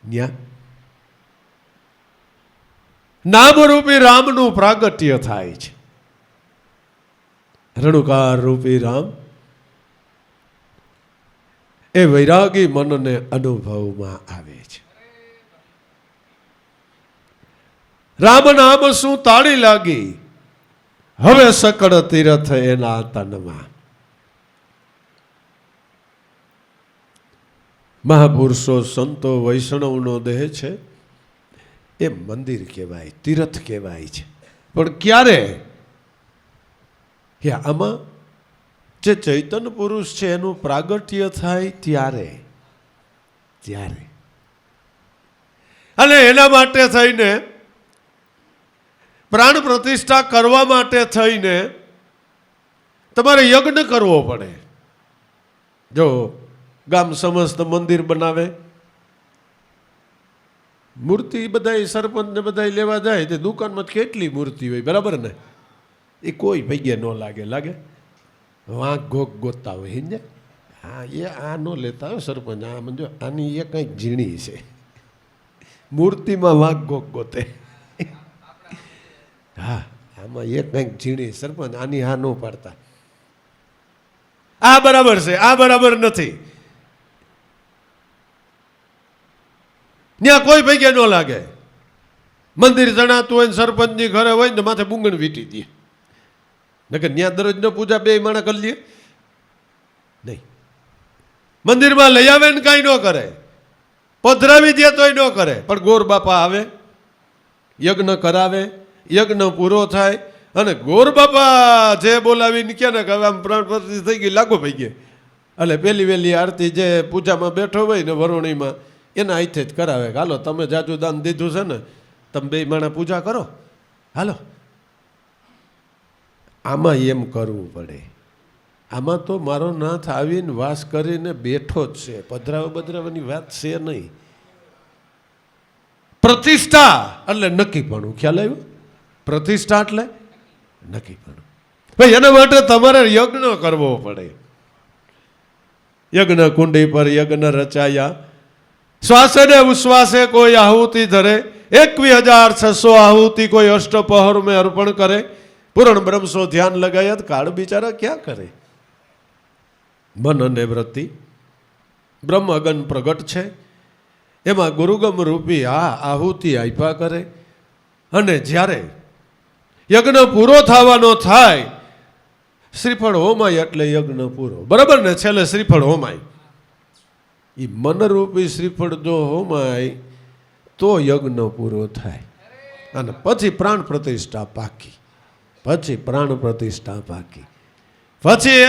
ત્યાં નામરૂપી રામનું પ્રાગટ્ય થાય છે. રણુકાર રૂપી રામ એ વૈરાગી મનને અનુભવમાં આવે છે. રામ નામ શું તાળી લાગી, હવે સકળ તીરથ એના તનમાં. મહાપુરુષો સંતો વૈષ્ણવનો દેહ છે એ મંદિર કહેવાય, તીરથ કહેવાય છે. પણ ક્યારે કે આમાં જે ચૈતન્ય પુરુષ છે એનું પ્રાગટ્ય થાય ત્યારે, ત્યારે. અને એના માટે થઈને પ્રાણ પ્રતિષ્ઠા કરવા માટે થઈને તમારે યજ્ઞ કરવો પડે. જો ગામ સમસ્ત મંદિર બનાવે, મૂર્તિ બધા સરપંચ ને બધા લેવા જાય તે દુકાનમાં કેટલી મૂર્તિ હોય, બરાબર ને? એ કોઈ ભૈયા ન લાગે, લાગે વાંક ગોક ગોતતા હોય. હિંજે હા એ આ ન લેતા હોય સરપંચ, આ મંજો આની એ કંઈક ઝીણી છે, મૂર્તિમાં વાંક ગોક ગોતે. હા આમાં એ કંઈક ઝીણી સરપંચ, આની હા ન પાડતા. આ બરાબર છે, આ બરાબર નથી. ત્યાં કોઈ ભેગે ન લાગે. મંદિર જણાતું હોય ને સરપંચની ઘરે હોય ને માથે બુંગણ વીટી દે. નકર ત્યાં દરરોજ ન પૂજા બે માણા કરી લે નહીં. મંદિરમાં લઈ આવે ને કાંઈ ન કરે, પધરાવી દે તોય ન કરે. પણ ગોર બાપા આવે, યજ્ઞ કરાવે, યજ્ઞ પૂરો થાય અને ગોર બાપા જે બોલાવીને કે ને કે હવે આમ પ્રાણ પ્રતિષ્ઠા થઈ ગઈ, લાગુ પડી ગઈ. એટલે પહેલી વહેલી આરતી જે પૂજામાં બેઠો હોય ને વરુણીમાં એના હાથે જ કરાવે. હાલો તમે જાજુ દાન દીધું છે ને, તમે બે માણા પૂજા કરો, હાલો. આમાં એમ કરવું પડે. આમાં તો મારો નાથ આવીને વાસ કરીને બેઠો જ છે, પધરાવા બધરાવાની વાત છે નહીં. પ્રતિષ્ઠા એટલે નક્કીપણું, ખ્યાલ આવ્યો? પ્રતિષ્ઠા એટલે નક્કીપણું. ભાઈ એના માટે તમારે યજ્ઞ કરવો પડે. યજ્ઞ કુંડી પર યજ્ઞ રચાયા, શ્વાસે ને ઉશ્વાસે કોઈ આહુતિ ધરે, 21,600 આહુતિ કોઈ અષ્ટપહર મેં અર્પણ કરે. પૂરણ બ્રહ્મસો ધ્યાન લગાયા, કાળ બિચારા ક્યાં કરે? મન અને વૃત્તિ બ્રહ્મ અગન પ્રગટ છે, એમાં ગુરુગમ રૂપી આ આહુતિ આપ્યા કરે. અને જ્યારે યજ્ઞ પૂરો થવાનો થાય, શ્રીફળ હોમાય એટલે યજ્ઞ પૂરો, બરાબર ને? છેલ્લે શ્રીફળ હોમાય. એ મનરૂપી શ્રીફળ જો હોમાય તો યજ્ઞ પૂરો થાય. અને પછી પ્રાણ પ્રતિષ્ઠા પાકી, પછી પ્રાણ પ્રતિષ્ઠા પાકી. પછી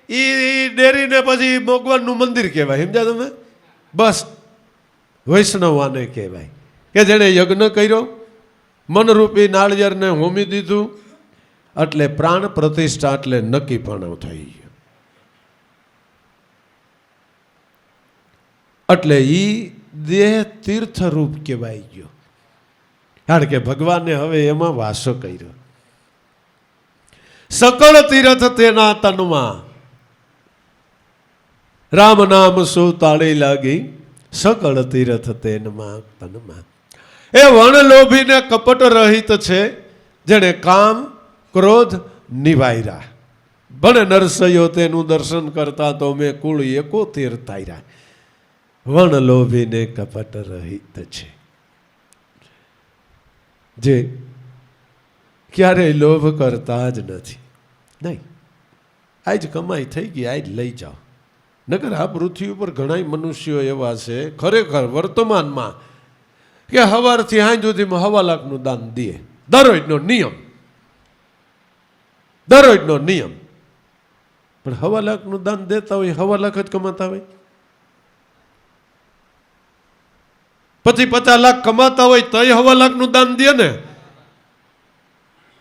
એ ડેરીને પછી ભગવાનનું મંદિર કહેવાય. સમજ્યા તમે? બસ વૈષ્ણવ આને કહેવાય કે જેણે યજ્ઞ કર્યો, મનરૂપી નાળિયેરને હોમી દીધું, એટલે પ્રાણ પ્રતિષ્ઠા એટલે નક્કીપણું થઈ ગયું. એટલે એ દેહ તીર્થરૂપ કહેવાય ગયો. કારણ કે ભગવાને હવે એમાં વાસો કર્યો. સકળ તીર્થ તેના તનમાં, રામ નામ શું તાળી લાગી, સકળ તીર્થ તેનમાં તનમાં. એ વણ લોભીને કપટ રહિત છે, જેને કામ ક્રોધ નિવાર્યા. ભણે નરસૈયો તેનું દર્શન કરતા તો મેં કુળ 71 તાર્યા. વણ લોભીને કપટ રહિત છે, જે ક્યારેય લોભ કરતા જ નથી. નહીં, આજ કમાઈ થઈ ગઈ, આજ લઈ જાઓ, નકર આ પૃથ્વી ઉપર ઘણા મનુષ્યો એવા છે ખરેખર વર્તમાનમાં કે સવારથી સાંજ સુધીમાં 1.25 લાખનું દાન દે, દરરોજનો નિયમ, દરરોજનો નિયમ. પણ 1.25 લાખનું દાન દેતા હોય, 1.25 લાખ જ કમાતા હોય. પછી 50 લાખ કમાતા હોય તો 1.25 લાખનું દાન દે ને.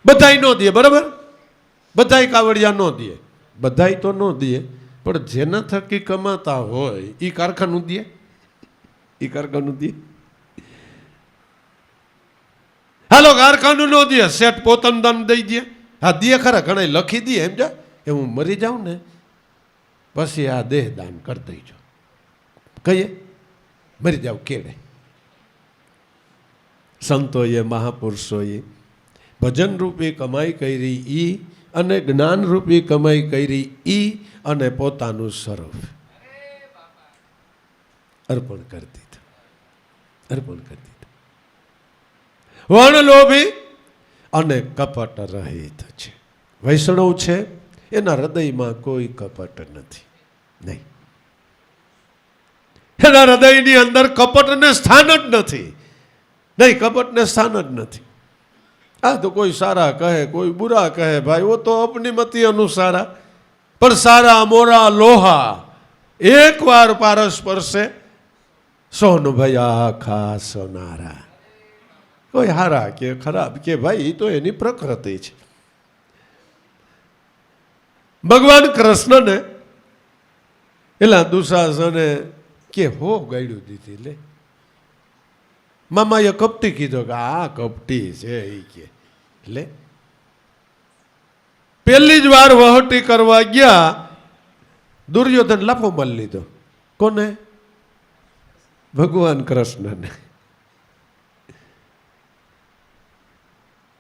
બધાય ન દે, બરાબર? બધાય કાવડિયા ન દે, બધાય તો ન દે, પણ જેના થકી કમાતા હોય એ કારખાનું દે, એ કારખાનું દે. હાલો કારખાનું ન દે, શેઠ પોતાનું દાન દઈ દે. હા દે ખરા, ઘણા લખી દે એમ જા એ હું મરી જાઉં ને પછી આ દેહ દાન કરી દઈજો. કહીએ મરી જાવ કેળે. સંતોએ મહાપુરુષોએ ભજન રૂપી કમાઈ કરી ઈ અને જ્ઞાન રૂપી કમાઈ કરી ઈ અને પોતાનું સ્વરૂપ અર્પણ કરી દીધું, અર્પણ કરી દીધું. વણલોભી અને કપટ રહિત છે. વૈષ્ણવ છે એના હૃદયમાં કોઈ કપટ નથી, નહીં. એના હૃદયની અંદર કપટને સ્થાન જ નથી, નહીં, કપટને સ્થાન જ નથી. આ તો કોઈ સારા કહે કોઈ બુરા કહે, ભાઈ વો તો અપની મતિ અનુસારા. પણ સારા મોરા લોહા એક વાર પારસ પરસે સોન ભયા ખા સોનારા. કોઈ હારા કે ખરાબ કે ભાઈ એ તો એની પ્રકૃતિ છે. ભગવાન કૃષ્ણને એલા દુશાસને કે હો ગાડ્યું દીધી લે. મામાએ કપટી કીધો કે આ કપટી છે એ કે લે. પહેલી જ વાર વહોટી કરવા ગયા દુર્યોધન લાફો મારી લીધો. કોને? ભગવાન કૃષ્ણને.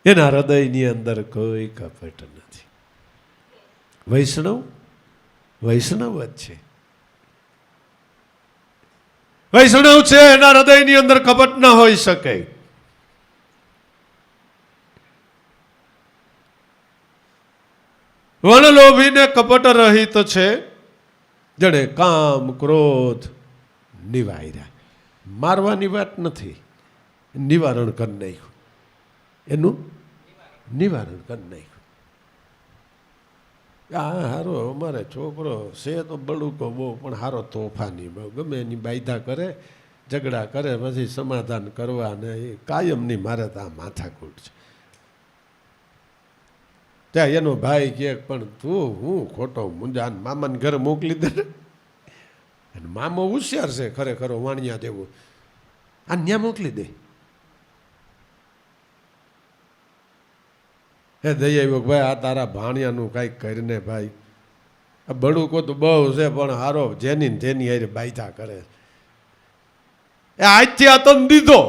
એના હૃદયની અંદર કોઈ કપટ નથી. વૈષ્ણવ વૈષ્ણવ જ છે, વૈષ્ણવ છે એના હૃદયની અંદર કપટ ન હોઈ શકે. વણલોભીને કપટ રહિત છે જેને કામ ક્રોધ નિવાર્યા. મારવાની વાત નથી, નિવારણ કરી નાખ્યું, એનું નિવારણ કરી નાખ્યું. આ હારો અમારે છોકરો છે તો બળુકો બહુ, પણ હારો તોફાની બહુ, ગમે એની બાયધા કરે, ઝઘડા કરે, પછી સમાધાન કરવા ને એ કાયમની મારે તો આ માથાકૂટ છે. ત્યાં એનો ભાઈ કહે પણ તું હું ખોટો મુંજાન મામાને ઘરે મોકલી દે ને. અને મામો હોશિયાર છે ખરેખર વાણિયા જેવું, આ ન્યા મોકલી દે. હે દઈ આવ્યો ભાઈ આ તારા ભાણિયાનું કાંઈક કરીને ભાઈ. આ બળુકો તો બહુ છે પણ હારો જેની તેની હારે બાયધા કરે. એ આજથી આ તન દીધો.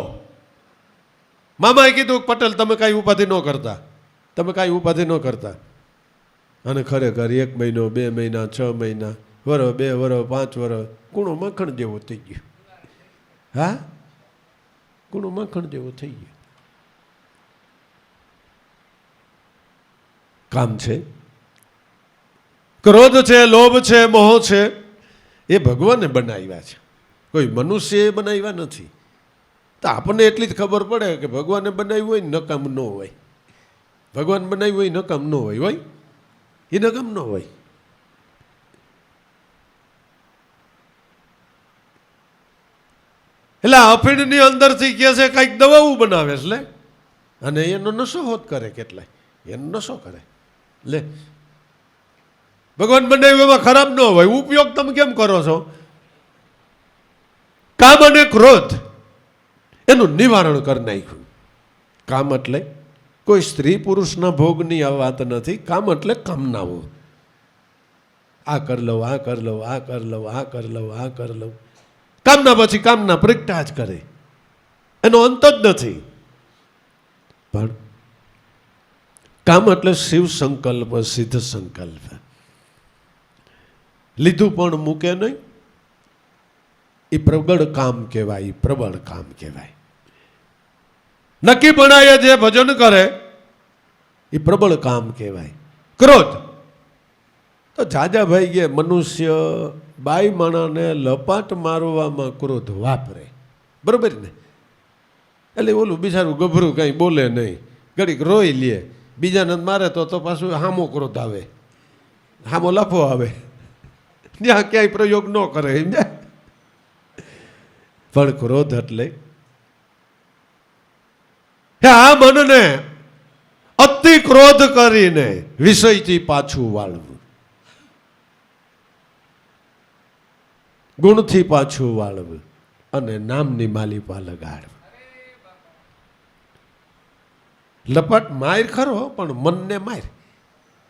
મામાએ કીધું પટેલ તમે કાંઈ ઉપાધિ ન કરતા, તમે કાંઈ ઉપાધિ ન કરતા. અને ખરેખર 1 મહિનો 2 મહિના 6 મહિના વરો 2 વરો 5 વરો કૂણો માખણ જેવો થઈ ગયો. હા કૂણો માખણ જેવો થઈ ગયો. કામ છે, ક્રોધ છે, લોભ છે, મોહ છે, એ ભગવાને બનાવ્યા છે, કોઈ મનુષ્યએ બનાવ્યા નથી. તો આપણને એટલી જ ખબર પડે કે ભગવાને બનાવ્યું હોય નકામ ન હોય. ભગવાન બનાવ્યું હોય નકામ ન હોય, હોય એ નકામ ન હોય. એટલે અફીણની અંદરથી કહે છે કંઈક દવાઓ બનાવે છે લે, અને એનો નશો હોત કરે કેટલાય, એનો નશો કરે લે. ભગવાન બનાવ્યું એમાં ખરાબ ન હોય, ઉપયોગ તમે કેમ કરો છો? કામ અને ક્રોધ એનું નિવારણ કરી નાખ્યું. કામ એટલે કોઈ સ્ત્રી પુરુષના ભોગની આ વાત નથી. કામ એટલે કામનાઓ. આ કરી લઉં, આ કરી લઉં, આ કરી લઉં, આ કરી લઉં, આ કરી લઉં. કામના પછી કામના પ્રગટા જ કરે, એનો અંત જ નથી. પણ કામ એટલે શિવ સંકલ્પ, સિદ્ધ સંકલ્પ. લીધું પણ મૂકે નહીં, એ પ્રબળ કામ કહેવાય, પ્રબળ કામ કહેવાય. નક્કી પણાએ જે ભજન કરે એ પ્રબળ કામ કહેવાય. ક્રોધ તો જાજાભાઈ કે મનુષ્ય બાઈ માણાને લપાટ મારવામાં ક્રોધ વાપરે, બરોબર ને? એટલે ઓલું બિચારું ગભરું કંઈ બોલે નહીં, ઘડીક રોઈ લે, બીજાને મારે તો પાછું હામો ક્રોધ આવે, હામો લફો આવે, ત્યાં ક્યાંય પ્રયોગ ન કરે સમજ્યા. પણ ક્રોધ એટલે આ મનને અતિ ક્રોધ કરીને વિષયથી પાછું વાળવું, ગુણથી પાછું વાળવું અને નામની માલિપા લગાડવું. લપટ માર ખરો પણ મનને માર,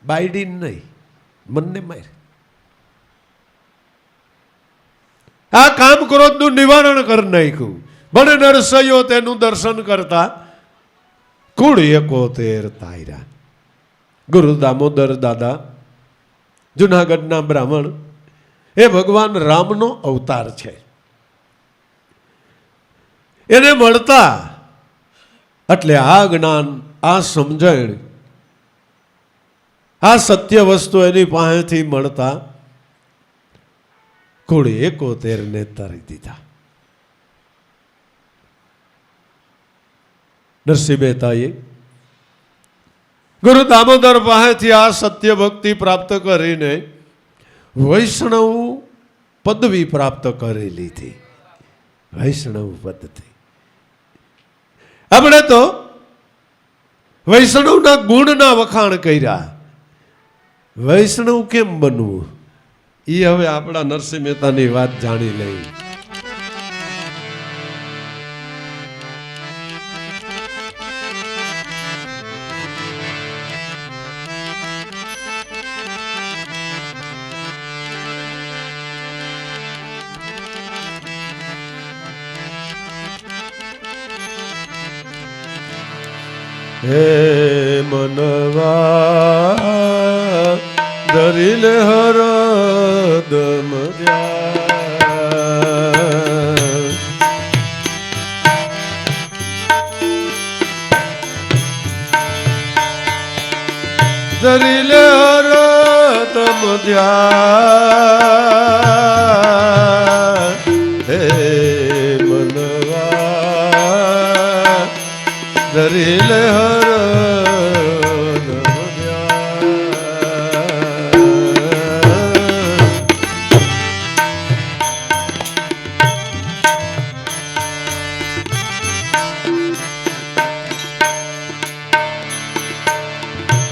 બાયડીને નહીં, મનને માર. આ કામ ક્રોધનું નિવારણ કરી નાખ્યું. બને નરસૈયો તેનું દર્શન કરતા કુળ 71 તાયરા. ગુરુ દામોદર દાદા જુનાગઢના બ્રાહ્મણ, એ ભગવાન રામનો અવતાર છે. એને મળતા એટલે આ જ્ઞાન, આ સમજણ, આ સત્ય વસ્તુ એની પાસેથી મળતા કુળ 71 ને તરી દીધા. નરસિંહ મહેતાએ ગુરુ દામોદર પાસેથી આ સત્ય ભક્તિ પ્રાપ્ત કરીને વૈષ્ણવ પદવી પ્રાપ્ત કરી લીધી. વૈષ્ણવ પદવી. આપણે તો વૈષ્ણવના ગુણના વખાણ કર્યા. વૈષ્ણવ કેમ બનવું એ હવે આપણા નરસિંહ મહેતાની વાત જાણી લઈ. હે મનવા ધરી લે હરદમ ધ્યાન. ધરી લે હરદમ ધ્યાન. હે મનવા ધરી લે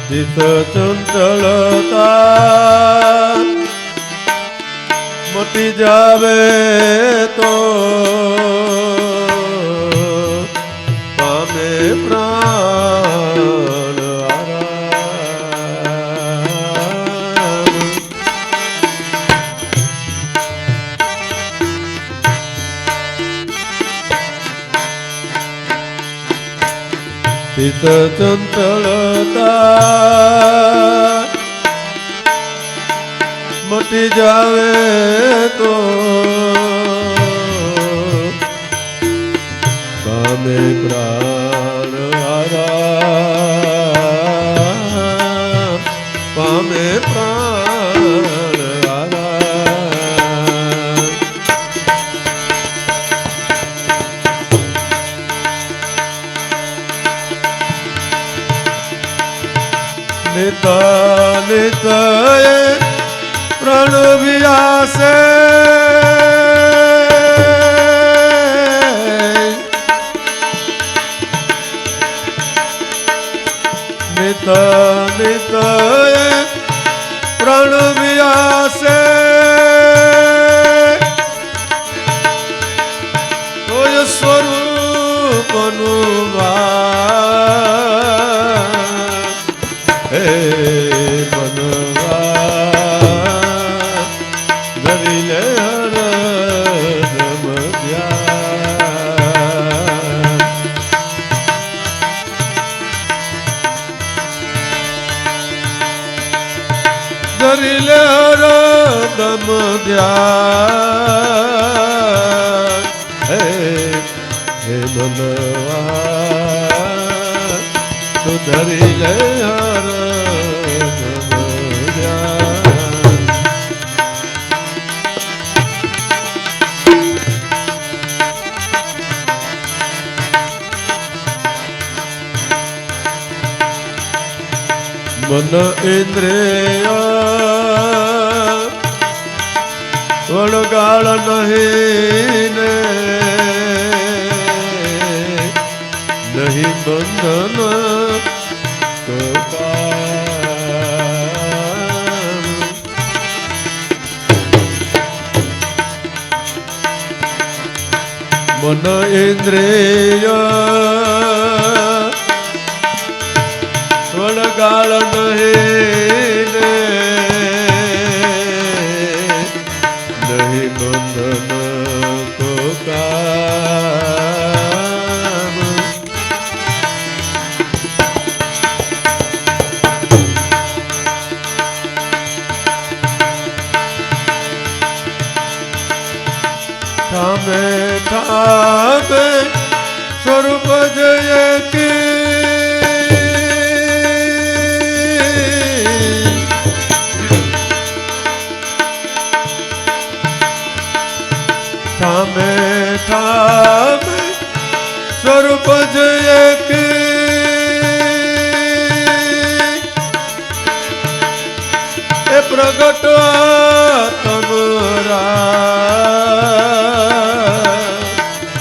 ચિત ચંચળતા મટી જાવે તો પામે પ્રાણ આરામ. ચિત ચંચળતા મટી જાવે તો પામે પ્રાણ આરામ. પામે પ્રાણ આરામ. નિતા નિતયે પ્રણ વિયાસે નિતા નિતયે પ્રણ વિયાસે તોય સ્વરૂપનું હે મનવા ધરી લે હરદમ ધ્યાન. ધરી લે હરદમ ધ્યાન. હે હે મનવા તું ધરી લે હરદમ ધ્યાન. મન ઇન્દ્રિય વળગાળ નહીં ને નહીં બંધન તો કામ. મન ઇન્દ્રિય વળગાળ નહીં ને નહીં બંધન તો કામ. ઠામે ઠામે સ્વરૂપ જય ઠામે ઠામે સ્વરૂપ જય એ પ્રગટ તમરા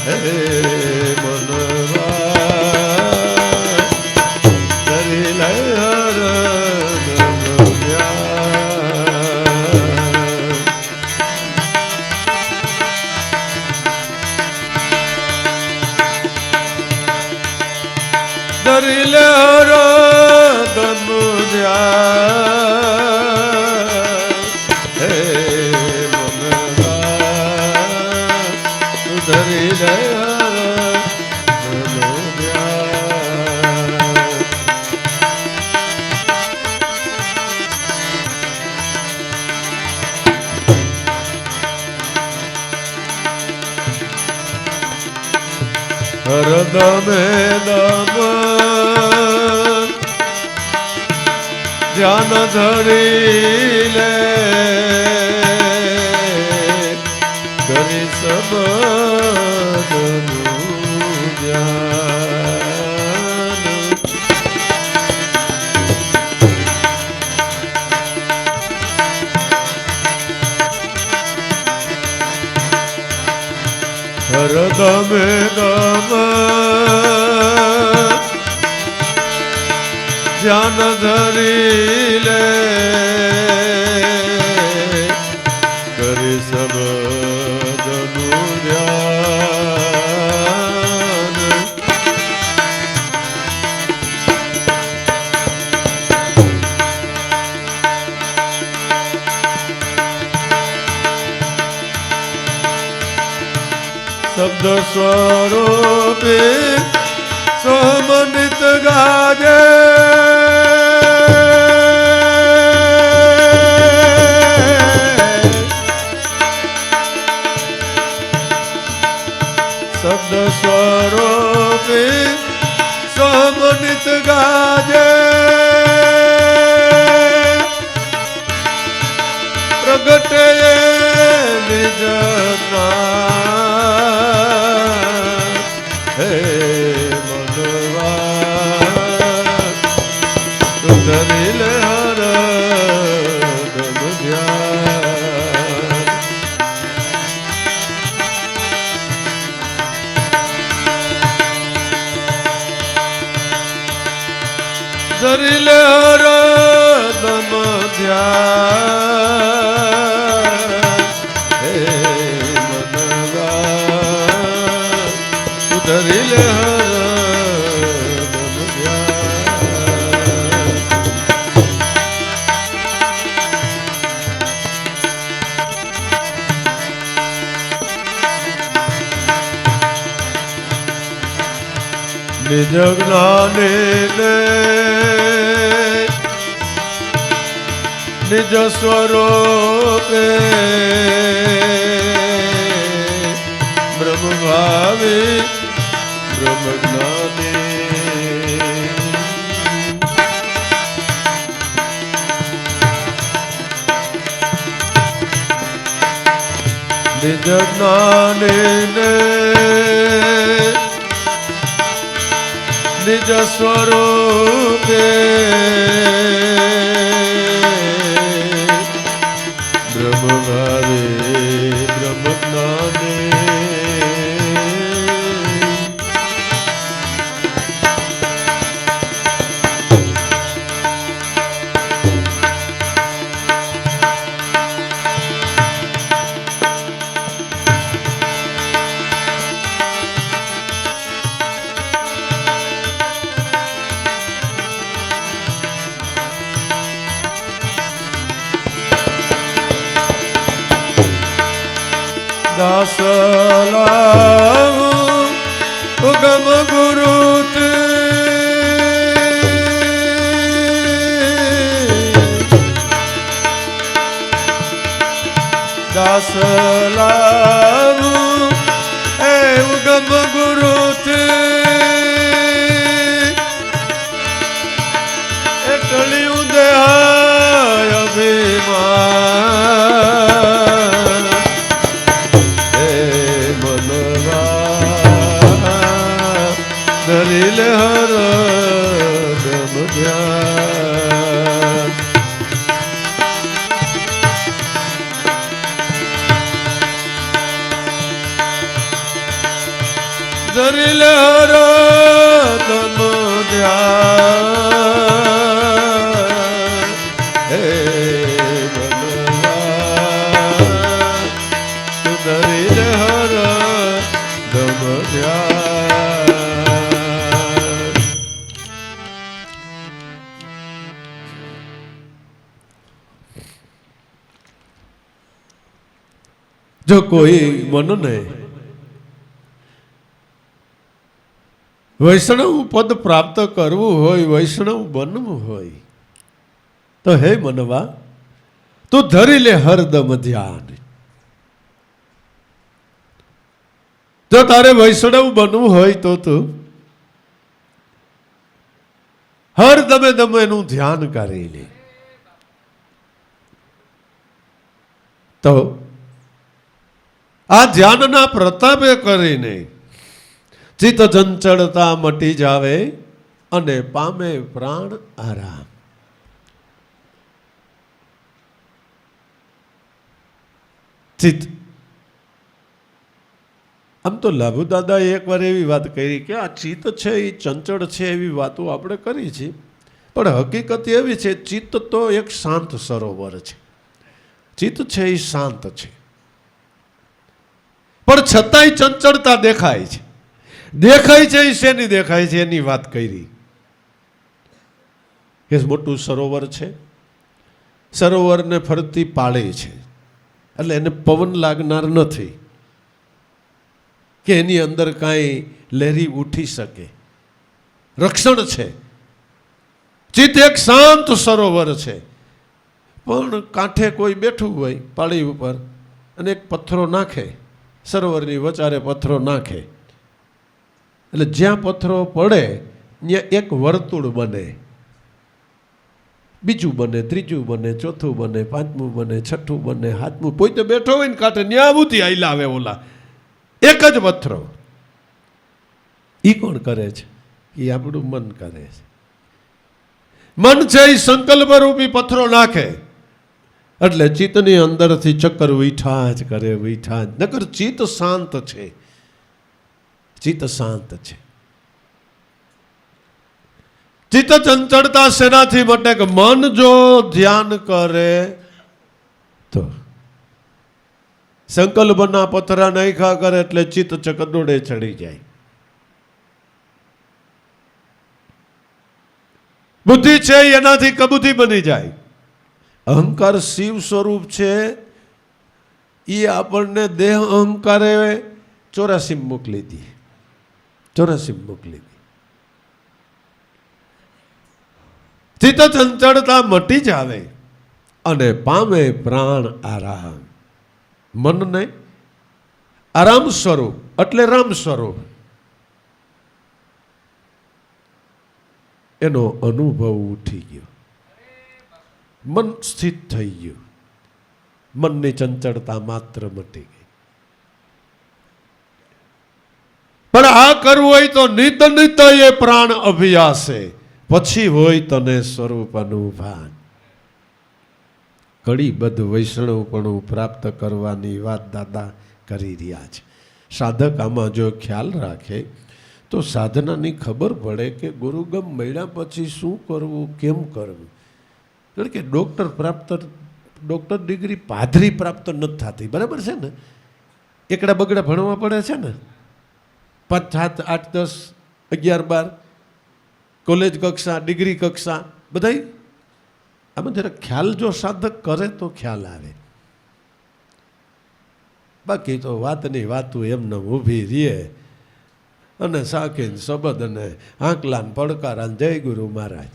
હે મનવા કરી લે હર દરિલે હર દનુદ્યા હે મનવા દરિલે હર દનુદ્યા. હરદમે દમ ધ્યાન ધરી લે કરી સબદનું ધ્યાન. હરદમે દમ ધ્યાન ધરી લે કરી સબદનું ધ્યાન. શબ્દ સ્વરૂપે સમનિત ગાજે શબ્દ સ્વરૂપે સમનિત ગાજે પ્રગટે નિજ હે મનવા ધરિલે હર ધ્યાન. ધરિલે હર ધ્યાન હે મનવા ધરિલે હર નિજ જ્ઞાને નિજ સ્વરૂપે બ્રહ્મ ભાવી બ્રહ્મ જ્ઞાની. નિજ જ્ઞાને નિજ સ્વરૂપે બ્રહ્મ ભાવે બ્રહ્મ જ્ઞાને દાસલા ઉગમ ગુરુ દાસલા એ ઉગમ ગુરુ એટલી દેહાય અભિમાન દલીલ હર દમ ધ્યાન દલીલ હર દમ ધ્યાન હે ભગવાન દલીલ હર દમ ધ્યાન જો કોઈ મનને વૈષ્ણવ પદ પ્રાપ્ત કરવું હોય, વૈષ્ણવ બનવું હોય તો હે મનવા તું ધરી લે હરદમ ધ્યાન. જો તારે વૈષ્ણવ બનવું હોય તો તું હર દમે દમે એનું ધ્યાન કરી લે. તો આ ધ્યાનના પ્રતાપે કરીને ચિત્ત ચંચળતા મટી જાવે અને પામે પ્રાણ આરામ. ચિત્ત આમ તો લાભુ દાદાએ એકવાર એવી વાત કરી કે આ ચિત્ત છે એ ચંચળ છે એવી વાતો આપણે કરી છે, પણ હકીકત એવી છે ચિત્ત તો એક શાંત સરોવર છે. ચિત્ત છે એ શાંત છે, પણ છતાંય ચંચળતા દેખાય છે. દેખાય છે એ શેની દેખાય છે એની વાત કરી કે મોટું સરોવર છે, સરોવરને ફરતી પાળી છે એટલે એને પવન લાગનાર નથી કે એની અંદર કાંઈ લહેરી ઉઠી શકે, રક્ષણ છે. ચિત્ત એક શાંત સરોવર છે, પણ કાંઠે કોઈ બેઠું હોય પાળી ઉપર અને એક પથ્થરો નાખે, સરોવરની વચારે પથ્થરો નાખે એટલે જ્યાં પથ્થરો પડે ત્યાં એક વર્તુળ બને, બીજું બને, ત્રીજું બને, ચોથું બને, પાંચમું બને, છઠ્ઠું બને, સાતમું. પોતે બેઠો હોય ને કાંઠે ન્યા બુદ્ધિ આઈલા આવે ઓલા એક જ પથ્થરો. એ કોણ કરે છે? એ આપણું મન કરે છે. મન છે એ સંકલ્પ રૂપી પથ્થરો નાખે એટલે ચિત્તની અંદરથી ચક્કર વીઠા જ કરે, વીઠા જ. નકર ચિત્ત શાંત છે, ચિત્ત શાંત છે. ચિત્ત ચંચળતા શેનાથી મટે કે મન જો ધ્યાન કરે તો. સંકલ્પના પથરા નાખ્યા કરે એટલે ચિત્ત ચકડોળે ચડી જાય. બુદ્ધિ છે એનાથી કબૂધી બની જાય. અહંકાર શિવ સ્વરૂપ છે, એ આપણને દેહ અહંકારે 84 મોકલી દી, 84 મોકલી દી. ચિત્ત ચંચળતા મટી જાવે અને પામે પ્રાણ આરામ. મનને આરામ સ્વરૂપ એટલે રામ સ્વરૂપ એનો અનુભવ ઉઠી ગયો, મન સ્થિત થઈ ગયું, મનની ચંચળતા માત્ર મટી ગઈ. પણ આ કરવું હોય તો નિત નિત એ પ્રાણ અભિયાસે, પછી હોય તને સ્વરૂપનું ભાન. કડીબદ્ધ વૈષ્ણવપણું પ્રાપ્ત કરવાની વાત દાદા કરી રહ્યા છે. સાધક આમાં જો ખ્યાલ રાખે તો સાધનાની ખબર પડે કે ગુરુગમ મળ્યા પછી શું કરવું, કેમ કરવું. કારણ કે ડૉક્ટર ડિગ્રી પાદરી પ્રાપ્ત નથી થતી, બરાબર છે ને? એકડા બગડા ભણવા પડે છે ને, 5, 7, 8, 10, 11, 12 કોલેજ કક્ષા, ડિગ્રી કક્ષા બધાય. આમાં જરા ખ્યાલ જો સાધક કરે તો ખ્યાલ આવે. બાકી તો વાતની વાતું એમને ઊભી રીએ અને સાકીન શબ્દ અને આંકલાન પડકારા. જય ગુરુ મહારાજ,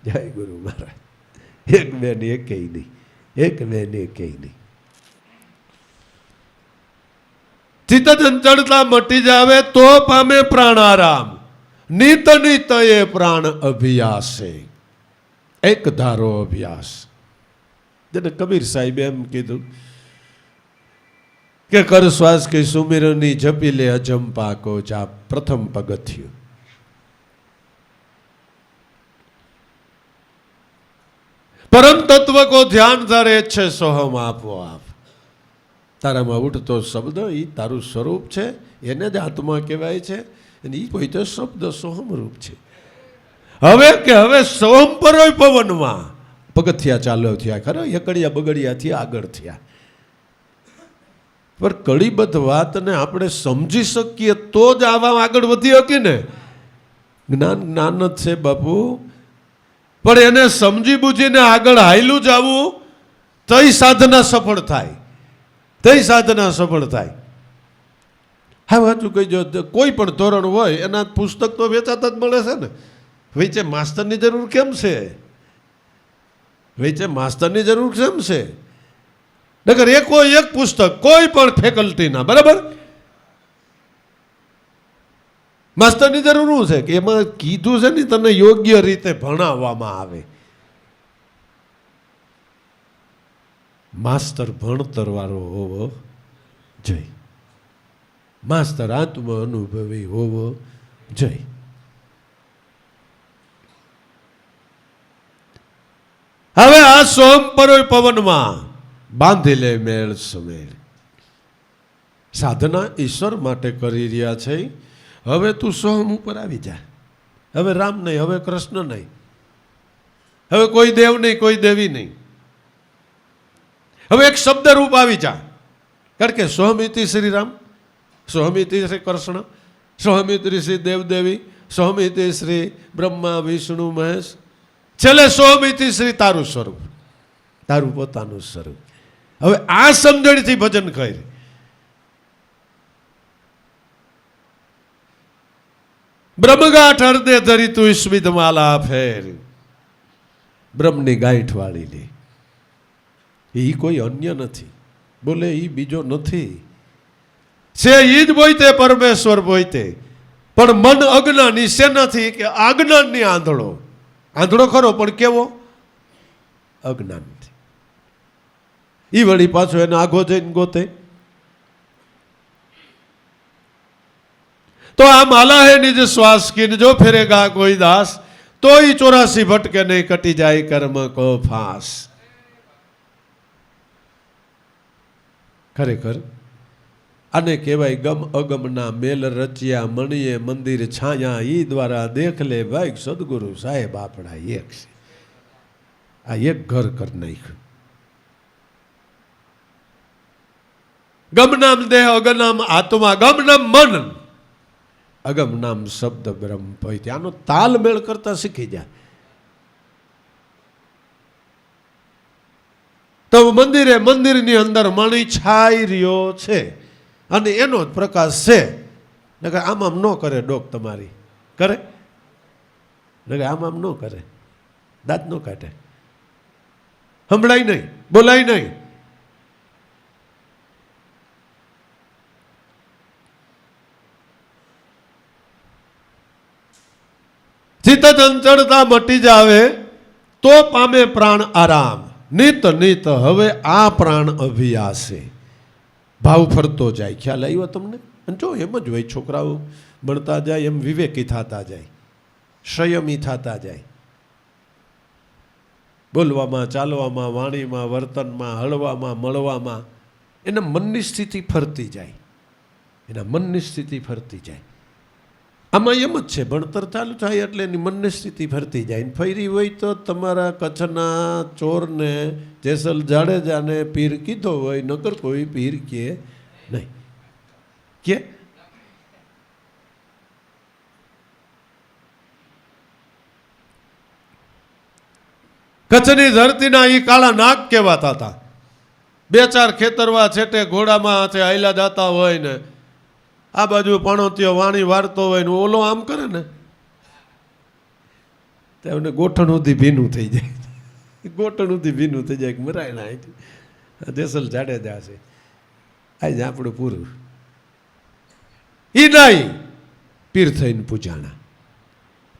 જય ગુરુ મહારાજ. એક બેન એકેય નહીં, એક બેન એકેય નહીં. ચિત્ત ચંચળતા મટી જાવે તો પામે પ્રાણારામ. નિત નિત એ પ્રાણ અભિયાસે, એક ધારો અભ્યાસ. જેને કબીર સાહેબ એમ કીધું કે કર શ્વાસ કે સુમિરની જપી લે અજંપા કો જા, પ્રથમ પગથિયું. પરમ તત્વ કો ધ્યાન ધારે છે સોહમ આપોઆપ. તારામાં ઉઠતો શબ્દ એ તારું સ્વરૂપ છે, એને જ આત્મા કહેવાય છે. અને એ કોઈ તો શબ્દ સોહમ રૂપ છે. હવે સોહમ પરોય પવનમાં પગથિયા ચાલ્યો થયા ખરો, એકડિયા બગડિયાથી આગળ થયા. પર કડીબદ્ધ વાતને આપણે સમજી શકીએ તો જ આવા આગળ વધી શકીએ ને. જ્ઞાન જ છે બાપુ, પણ એને સમજી બુજીને આગળ હાયલું જવું તઈ સાધના સફળ થાય, તઈ સાધના સફળ થાય. હા વાંચું કહીજો, કોઈ પણ ધોરણ હોય એના પુસ્તક તો વેચાતા જ મળે છે ને. વચ્ચે માસ્તરની જરૂર કેમ છે? વચ્ચે માસ્તરની જરૂર કેમ છે? નકર એક પુસ્તક કોઈ પણ ફેકલ્ટીના, બરાબર, માસ્તરની જરૂર શું છે કે એમાં કીધું છે ને તને યોગ્ય રીતે ભણાવવામાં આવે. માસ્તર ભણતર વાળો હોવો જોઈએ, માસ્તર આત્મ અનુભવી હોવો જોઈએ. હવે આ સોમ પરોય પવનમાં બાંધી લે મેળ સમેળ. સાધના ઈશ્વર માટે કરી રહ્યા છે. હવે તું સોમ ઉપર આવી જા. હવે રામ નહીં, હવે કૃષ્ણ નહીં, હવે કોઈ દેવ નહીં, કોઈ દેવી નહીં. હવે એક શબ્દ રૂપ આવી જા. કારણ કે સોહમિતિ શ્રી રામ, સોહમિતિ શ્રી કૃષ્ણ, સોહમિતિ શ્રી દેવદેવી, સોહમિતિ શ્રી બ્રહ્મા વિષ્ણુ મહેશ, છેલ્લે સોહમિતિ શ્રી તારું સ્વરૂપ, તારું પોતાનું સ્વરૂપ. હવે આ સમજણથી ભજન કર. બ્રહ્મગાંઠ હૃદય ધરી તું સ્મિત માલા ફેર. બ્રહ્મની ગાંઠ વાળી લે. એ કોઈ અન્ય નથી, બોલે એ બીજો નથી. છે ઈ જ બોયતે પરમેશ્વર બોયતે. પણ મન અજ્ઞાની છે નથી કે આજ્ઞાનની આંધળો. આંધળો ખરો પણ કેવો? અજ્ઞાન. એ વળી પાછો એને આઘો જઈને ગોતે. તો આ માલા હે નિજ શ્વાસ કી જો ફેરેગા કોઈ દાસ, તો ઈ 84 ભટકે નહીં, કટી જાય કર્મ કો ફાસ. ખરેખર આને કહેવાય ગમ અગમના મેલ રચ્યા, મણીએ મંદિર છાયા, ઈ દ્વારા દેખ લે ભાઈ સદગુરુ સાહેબ આપણા એક છે. આ એક ઘર કર નાખ્યું. ગમ નામ દેહ, અગમ નામ આત્મા, ગમ નામ મન, અગમ નામ શબ્દ બ્રહ્મ પૈતે. આનો તાલ મેળ કરતા શીખી જાય તો મંદિરની અંદર મણી છાઈ રહ્યો છે અને એનો જ પ્રકાશ છે. નકર આમ ન કરે ડોક તમારી, કરે? નકર આમ ન કરે, દાંત ન કાઢે, સંભળાય નહીં, બોલાય નહીં. ચિત્ત ચંચળતા મટી જાવે તો પામે પ્રાણ આરામ. નિત હવે આ પ્રાણ અભિયાસે ભાવ ફરતો જાય. ખ્યાલ આવ્યો તમને? અને જો એમ જ હોય, છોકરાઓ ભણતા જાય એમ વિવેકી થતા જાય, સંયમી થતા જાય, બોલવામાં, ચાલવામાં, વાણીમાં, વર્તનમાં, હળવામાં, મળવામાં એના મનની સ્થિતિ ફરતી જાય, એના મનની સ્થિતિ ફરતી જાય. આમાં એમ જ છે, ભણતર ચાલુ થાય એટલે એની મનની સ્થિતિ ફરતી જાય. ફરી હોય તો તમારા કચ્છના ચોરને જેસલ જાડેજાને પીર કીધો હોય, નકર કોઈ પીર કે નહીં. કે કચ્છની ધરતીના એ કાળા નાગ કહેવાતા હતા. 2-4 ખેતરવા છેટે ઘોડામાં હાથે આયલા જાતા હોય ને આ બાજુ પણોતિયો વાણી વારતો હોય ને ઓલો આમ કરે ને તેમને ગોઠણ સુધી ભીનું થઈ જાય, ગોઠણ સુધી ભીનું થઈ જાય, મરાય ના જેસલ જાડેજા છે આજ આપણું પૂરું. ઈ નહીં પીર થઈને પૂજાણા,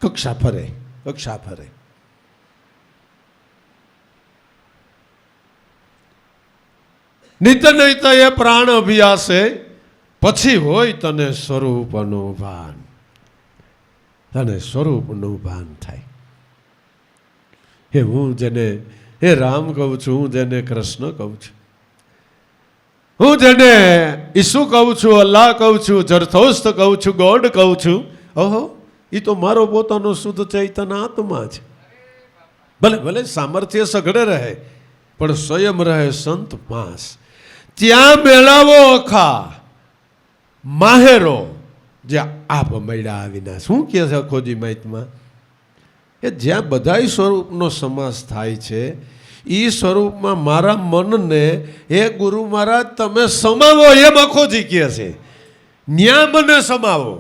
કક્ષા ફરે, કક્ષા ફરે. નિત નૈત એ પ્રાણ અભ્યાસે પછી હોય તને સ્વરૂપનું ભાન, તને સ્વરૂપનું ભાન થાય. હે હું જેને હે રામ કહું છું, હું જેને કૃષ્ણ કહું છું, હું જેને ઈસુ કહું છું, અલ્લાહ કહું છું, જરથોસ્ત કહું છું, ગોડ કહું છું, ઓહો એ તો મારો પોતાનો શુદ્ધ ચૈતન્ય આત્મા છે. ભલે ભલે સામર્થ્ય સઘળે રહે પણ સ્વયં રહે સંત માસ. ત્યાં મેળાવો અખા માહેરો જ્યાં આપ મળ્યા આવીના. શું કહે છે અખોજી માહિતમાં? એ જ્યાં બધાય સ્વરૂપનો સમાસ થાય છે એ સ્વરૂપમાં મારા મનને હે ગુરુ મહારાજ તમે સમાવો, એમ અખોજી કહે છે. ન્યા મને સમાવો.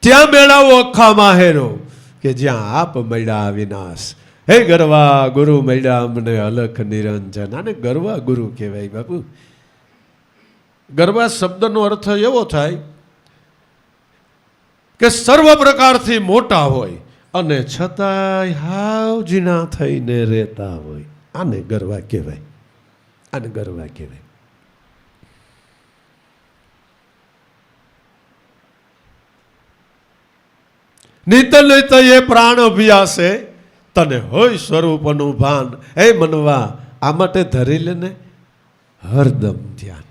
ત્યાં મેળાવો અખા માહેરો કે જ્યાં આપ મળ્યા વિનાશ. હે ગરવા ગુરુ મળ્યા અમને અલખ નિરંજન. આને ગરવા ગુરુ કહેવાય બાપુ. ગરવા શબ્દનો અર્થ એવો થાય કે સર્વ પ્રકારથી મોટા હોય અને છતાંય હાવ જીણા થઈને રહેતા હોય. આને ગરવા કહેવાય, આને ગરવા કહેવાય. નિત નિત એ પ્રાણ અભ્યાસે તને હોય સ્વરૂપનું ભાન. હે મનવા આ માટે ધરી લેને હરદમ ધ્યાન.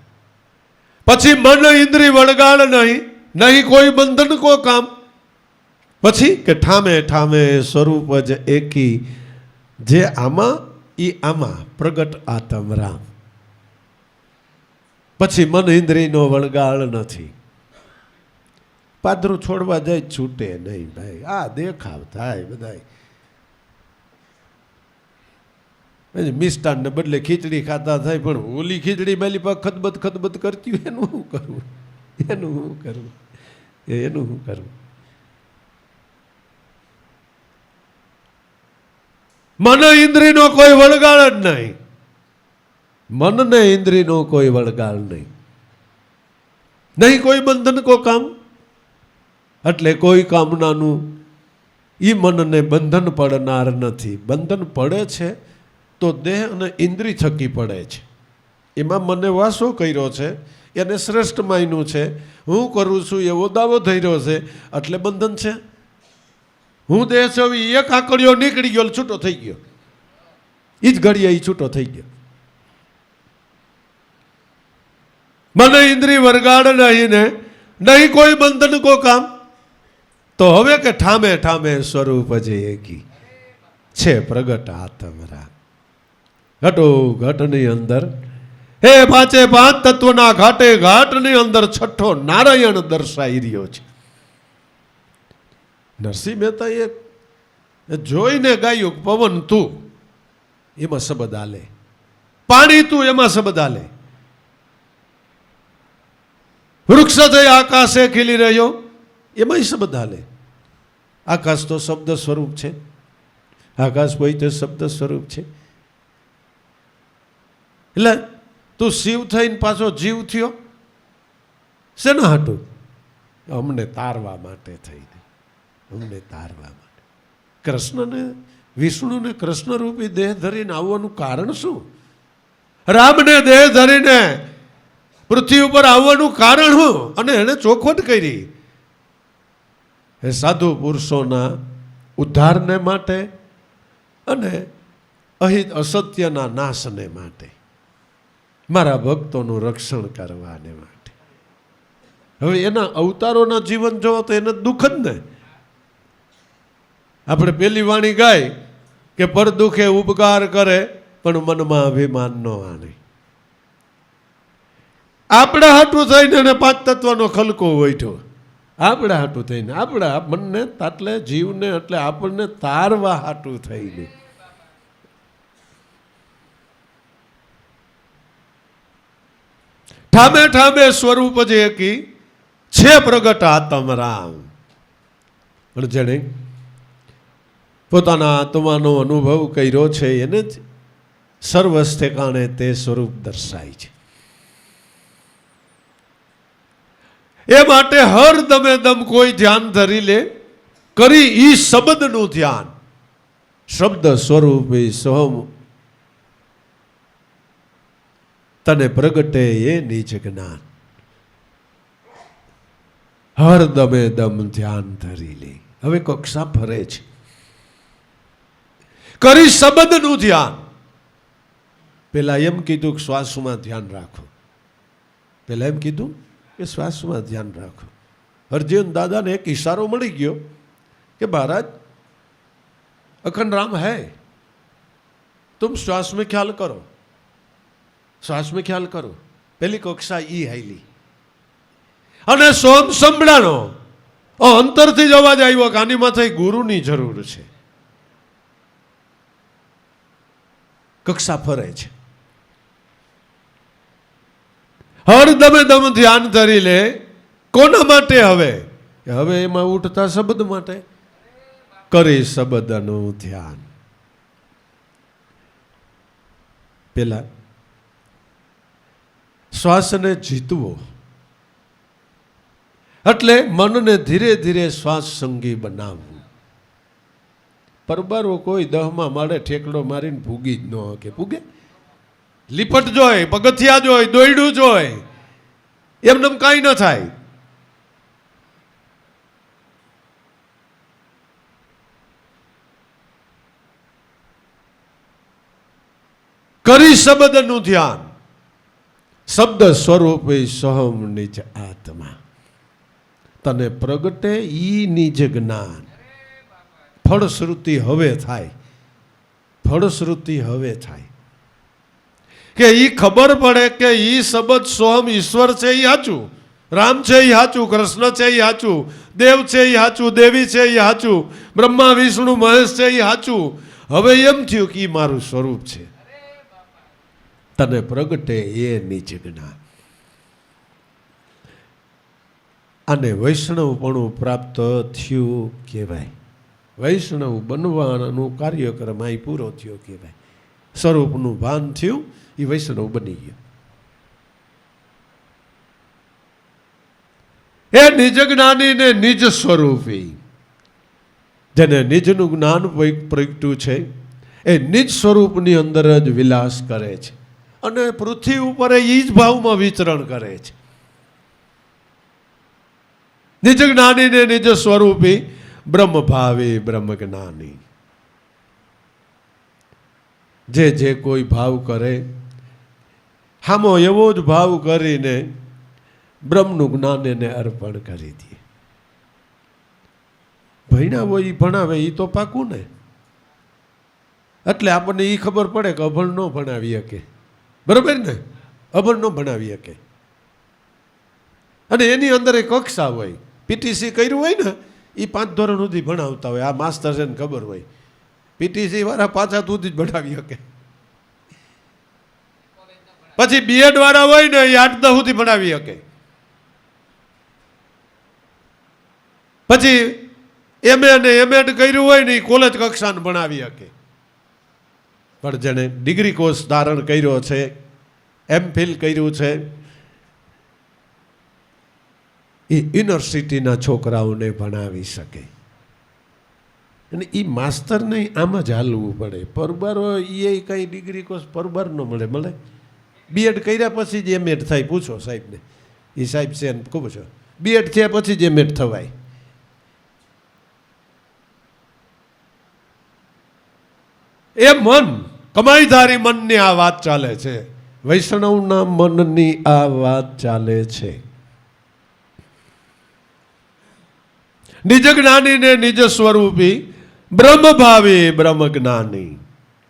પછી મન ઇન્દ્રિય વળગાડ નહીં, નહીં કોઈ બંધન કો કામ. પછી કે ઠામે ઠામે સ્વરૂપ જ એકી, જે આમાં ઈ આમાં પ્રગટ આત્મ રામ. પછી મન ઇન્દ્રિયનો વળગાડ નથી. પાદરું છોડવા જાય છૂટે નહીં ભાઈ. આ દેખાવ થાય બધાય. મિષ્ટાન ને બદલે ખીચડી ખાતા થાય, પણ ઓલી ખીચડી માલી પાસે ખતબત ખતબત કરતી હોય એનું શું કરવું, એનું શું કરવું, એનું શું કરવું. મન ઇન્દ્રિયનો કોઈ વળગાડ જ નહીં. મનને ઇન્દ્રિયનો કોઈ વળગાડ નહીં, નહીં કોઈ બંધન કો કામ. એટલે કોઈ કામનાનું ઈ મનને બંધન પડનાર નથી. બંધન પડે છે તો દેહ અને ઇન્દ્રિય થકી પડે છે. એમાં મને વાસો કર્યો છે, એને શ્રેષ્ઠ માન્યું છે, હું કરું છું એવો દાવો થઈ રહ્યો છે, એટલે બંધન છે. હું દેહ છું એક આંકડીઓ નીકળી ગયો, છૂટો થઈ ગયો, એ જ ઘડીએ એ છૂટો થઈ ગયો. મને ઇન્દ્રિય વરગાડ નહીં ને નહીં કોઈ બંધન કો કામ. તો હવે કે ઠામે ઠામે સ્વરૂપ જે એકી છે પ્રગટ આત્મ રામ. ઘટો ઘટની અંદર હે પાંચે પાંચ તત્વના ઘાટે ઘાટની અંદર છઠ્ઠો નારાયણ દર્શાઈ રહ્યો છે. નરસિંહ મહેતા એ જોઈને ગાયું પવન તું એમાં શબ્દ આલે, પાણી તું એમાં શબ્દ આલે, વૃક્ષ થઈ આકાશે ખીલી રહ્યો એમાં શબ્દ આલે. આકાશ તો શબ્દ સ્વરૂપ છે, આકાશ કોઈ તો શબ્દ સ્વરૂપ છે. એટલે તું શિવ થઈને પાછો જીવ થયો શેના હાટું? અમને તારવા માટે થઈને, અમને તારવા માટે. કૃષ્ણને વિષ્ણુને કૃષ્ણ રૂપી દેહ ધરીને આવવાનું કારણ શું? રામને દેહ ધરીને પૃથ્વી ઉપર આવવાનું કારણ શું? અને એને ચોખવટ કરી. એ સાધુ પુરુષોના ઉદ્ધારને માટે અને અહિત અસત્યના નાશને માટે, મારા ભક્તોનું રક્ષણ કરવાને માટે. હવે એના અવતારોના જીવન જોવો તો એને દુઃખ જ ને. આપણે પેલી વાણી ગાય કે પર દુઃખે ઉપકાર કરે પણ મનમાં અભિમાન ન આણે. આપણા હાટું થઈને એને પાંચ તત્વનો ખલકો વૈઠો. આપણા હાટું થઈને, આપણા મનને એટલે જીવને એટલે આપણને તારવા હાટું થઈને. ઠામે ઠામે સ્વરૂપ જે કી છે પ્રગટ આત્મ રામ. પણ જેણે પોતાના આત્માનો અનુભવ કર્યો છે એને જ સર્વસ ઠેકાણે તે સ્વરૂપ દર્શાય છે. એ માટે હર દમે દમ કોઈ ધ્યાન ધરી લે, કરી ઈ શબ્દનું ધ્યાન. શબ્દ સ્વરૂપે સોહમ તને પ્રગટે એ નિજ જ્ઞાન. હર દમે દમ ધ્યાન ધરી લે. હવે કક્ષા ફરે છે. કરી શબ્દનું ધ્યાન. પેલા એમ કીધું કે શ્વાસમાં ધ્યાન રાખો. પેલા એમ કીધું કે શ્વાસમાં ધ્યાન રાખો. હરજીવન દાદાને એક ઈશારો મળી ગયો કે મહારાજ અખંડ રામ है, तुम श्वास में ख्याल करो, श्वास में ख्याल करो. પેલી કક્ષા ઈ હાઈલી અને સોમ સંભળાનો અંતરથી જ અવાજ આવ્યો કે આની માથે ગુરુની જરૂર છે. કક્ષા ફરે છે. હર દમે દમ ધ્યાન ધરી લે. કોના માટે? હવે એમાં ઉઠતા શબ્દ માટે. કરી શબ્દનું ધ્યાન. પેલા શ્વાસને જીતવો એટલે મનને ધીરે ધીરે શ્વાસ સંગી બનાવવું. પરબારો કોઈ 10મા માળે ઠેકડો મારીને ભૂગી જ ન કે ભૂગે. લીપટ જોય, પગથિયા જોય, દોયડું જોય, એમનેમ કાંઈ ન થાય. કરી શબ્દનું ધ્યાન. શબ્દ સ્વરૂપે સોહમ નિજ આત્મા. તને પ્રગટે ઈ નિજ જ્ઞાન. ફળશ્રુતિ હવે થાય. ફળશ્રુતિ હવે થાય કે ઈ ખબર પડે કે ઈ શબ્દ સોહમ ઈશ્વર છે એ સાચું, રામ છે એ સાચું, કૃષ્ણ છે એ સાચું, દેવ છે એ સાચું, દેવી છે એ સાચું, બ્રહ્મા વિષ્ણુ મહેશ છે એ સાચું. હવે એમ થયું કે ઈ મારું સ્વરૂપ છે. તને પ્રગટે એ નિજ જ્ઞાન. અને વૈષ્ણવપણું પ્રાપ્ત થયું કહેવાય. વૈષ્ણવ બનવાનું કાર્યક્રમ અહીં પૂરો થયો કહેવાય. સ્વરૂપનું ભાન થયું, એ વૈષ્ણવ બની ગયો. એ નિજ જ્ઞાનીને નિજ સ્વરૂપી, જેને નિજનું જ્ઞાન પ્રગટ્યું છે એ નિજ સ્વરૂપની અંદર જ વિલાસ કરે છે અને પૃથ્વી ઉપર એ જ ભાવમાં વિચરણ કરે છે. નિજ જ્ઞાનીને નિજ સ્વરૂપી બ્રહ્મ ભાવી બ્રહ્મ જ્ઞાની. જે કોઈ ભાવ કરે હામો એવો જ ભાવ કરીને બ્રહ્મનું જ્ઞાન એને અર્પણ કરી દે. ભણ્યા હોય એ ભણાવે એ તો પાકું ને. એટલે આપણને એ ખબર પડે કે અભણ ન ભણાવી શકે. બરાબર ને? અભણ ન ભણાવી શકે. અને એની અંદર એક કક્ષા હોય. પીટીસી કર્યું હોય ને એ 5 ધોરણ સુધી ભણાવતા હોય. આ માસ્ટર છે ને ખબર હોય. પીટીસી વાળા 5 સુધી જ ભણાવી શકે. પછી બીએડ વાળા હોય ને એ 8-10 સુધી ભણાવી શકે. પછી એમએ અને એમએડ કર્યું હોય ને એ કોલેજ કક્ષાને ભણાવી શકે. પણ જેણે ડિગ્રી કોર્સ ધારણ કર્યો છે, એમફિલ કર્યું છે, એ યુનિવર્સિટીના છોકરાઓને ભણાવી શકે. અને એ માસ્તરને આમ જ હાલવું પડે. પરબાર એ કંઈ ડિગ્રી કોર્સ પરબાર ન મળે. બીએડ કર્યા પછી જ એમએડ થાય. પૂછો સાહેબને, એ સાહેબ છે ને પૂછો. બીએડ થયા પછી જ એમએડ થવાય. એ મન, કમાઈધારી મનની આ વાત ચાલે છે. વૈષ્ણવના મનની આ વાત ચાલે છે. નિજ જ્ઞાની ને નિજ સ્વરૂપી બ્રહ્મ ભાવી બ્રહ્મ જ્ઞાની.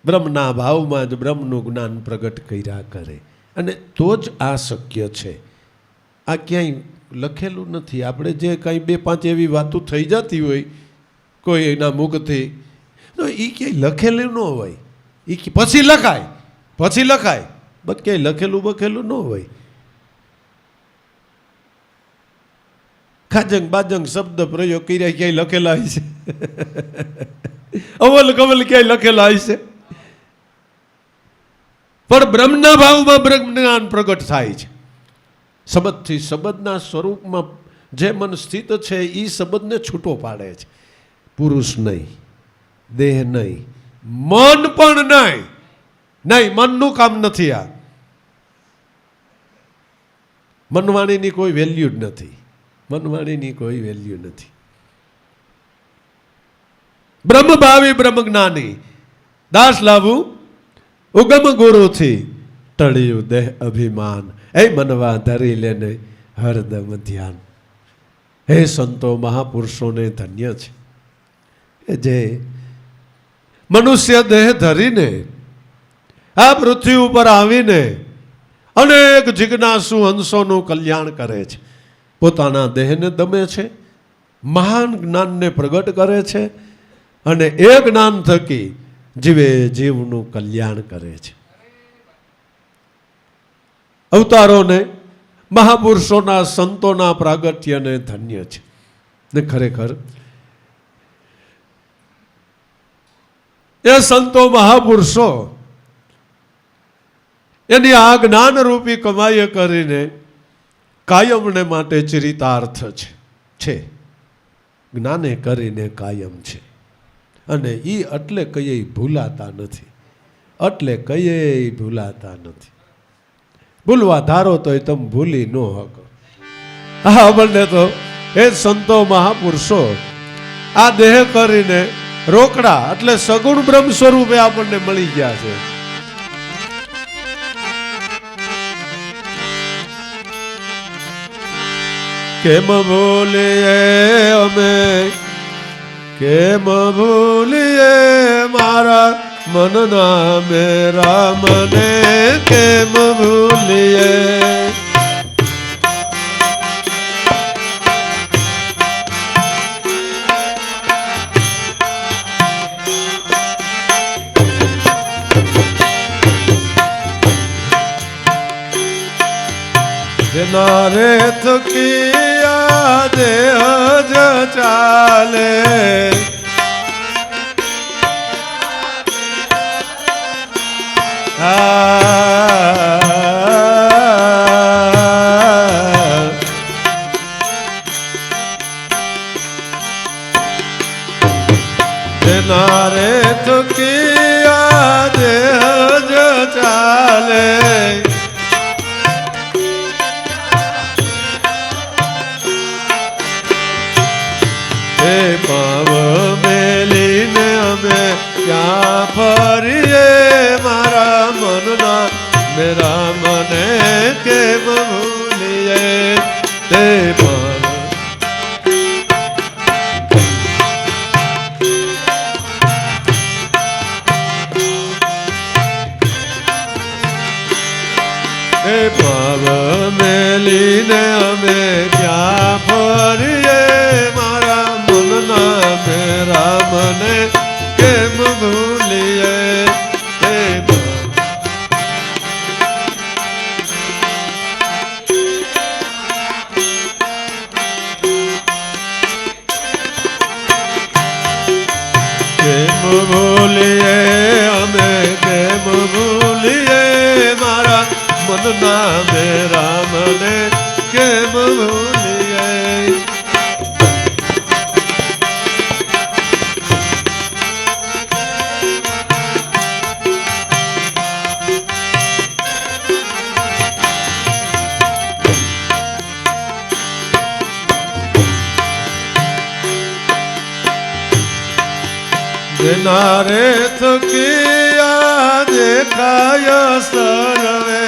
બ્રહ્મના ભાવમાં જ બ્રહ્મનું જ્ઞાન પ્રગટ કર્યા કરે. અને તો જ આ શક્ય છે. આ ક્યાંય લખેલું નથી. આપણે જે કાંઈ 2-5 એવી વાતો થઈ જતી હોય કોઈ એના મુખથી, તો એ ક્યાંય લખેલું ન હોય. એ પછી લખાય, પછી લખાય, બસ ક્યાંય લખેલું બખેલું ન હોય. ખાજંગ બાજંગ શબ્દ પ્રયોગ કર્યા ક્યાંય લખેલા હોય છે? અવલ કવલ ક્યાંય લખેલા હોય છે? પણ બ્રહ્મના ભાવમાં બ્રહ્મ જ્ઞાન પ્રગટ થાય છે. શબ્દથી શબ્દના સ્વરૂપમાં જે મન સ્થિત છે એ શબ્દને છૂટો પાડે છે. પુરુષ નહીં, દેહ નહીં, મન પણ નહીં. નહીં, મનનું કામ નથી આ. મનવાણીની કોઈ વેલ્યુ જ નથી. મનવાણીની કોઈ વેલ્યુ નથી. બ્રહ્મ ભાવી બ્રહ્મ જ્ઞાની. દાસ લાવું ઉગમ ગુરુથી ટળ્યું દેહ અભિમાન. એ મનવા ધરી લેને હરદમ ધ્યાન. હે સંતો મહાપુરુષોને ધન્ય છે એ જે મનુષ્ય દેહ ધરીને આ પૃથ્વી ઉપર આવીને અનેક જિજ્ઞાસુ હંસોનું કલ્યાણ કરે છે. પોતાના દેહને દમે છે, મહાન જ્ઞાનને પ્રગટ કરે છે, અને એ જ્ઞાન થકી જીવે જીવનું કલ્યાણ કરે છે. અવતારોને, મહાપુરુષોના, સંતોના પ્રાગટ્યને ધન્ય છે. ને ખરેખર એ સંતો મહાપુરુષો એની આ જ્ઞાનરૂપી કમાઈ કરીને કાયમને માટે ચરિતાર્થ છે. જ્ઞાને કરીને કાયમ છે. અને એ એટલે કઈ ભૂલાતા નથી. એટલે કઈ ભૂલાતા નથી. ભૂલવા ધારો તો તમે ભૂલી ન શકો. હા, આપણને તો એ સંતો મહાપુરુષો આ દેહ કરીને રોકડા એટલે સગુણ બ્રહ્મ સ્વરૂપે આપણને મળી ગયા છે. કેમ ભૂલીએ અમે, કેમ ભૂલીએ મારા મનના મેરા મને, કેમ ભૂલીએ. જેના રે થકિયા દેહ જ ચાલે, જેના રે થકિયા દેહ જ ચાલે, પાવ મેલીને અમે ક્યાં ફરીએ મારા મનના મેરા મને કેમ ભૂલીએ. તે પાવ એ પાવ મેલીને અમે ક્યાં ફરીએ મેરા મને કેમ ભૂલીએ. કેમ ભૂલીએ અમે, કેમ ભૂલીએ મારા મનના મેરા મને કેમ ભૂલીએ. નારે થકિયા દેખાય સર્વે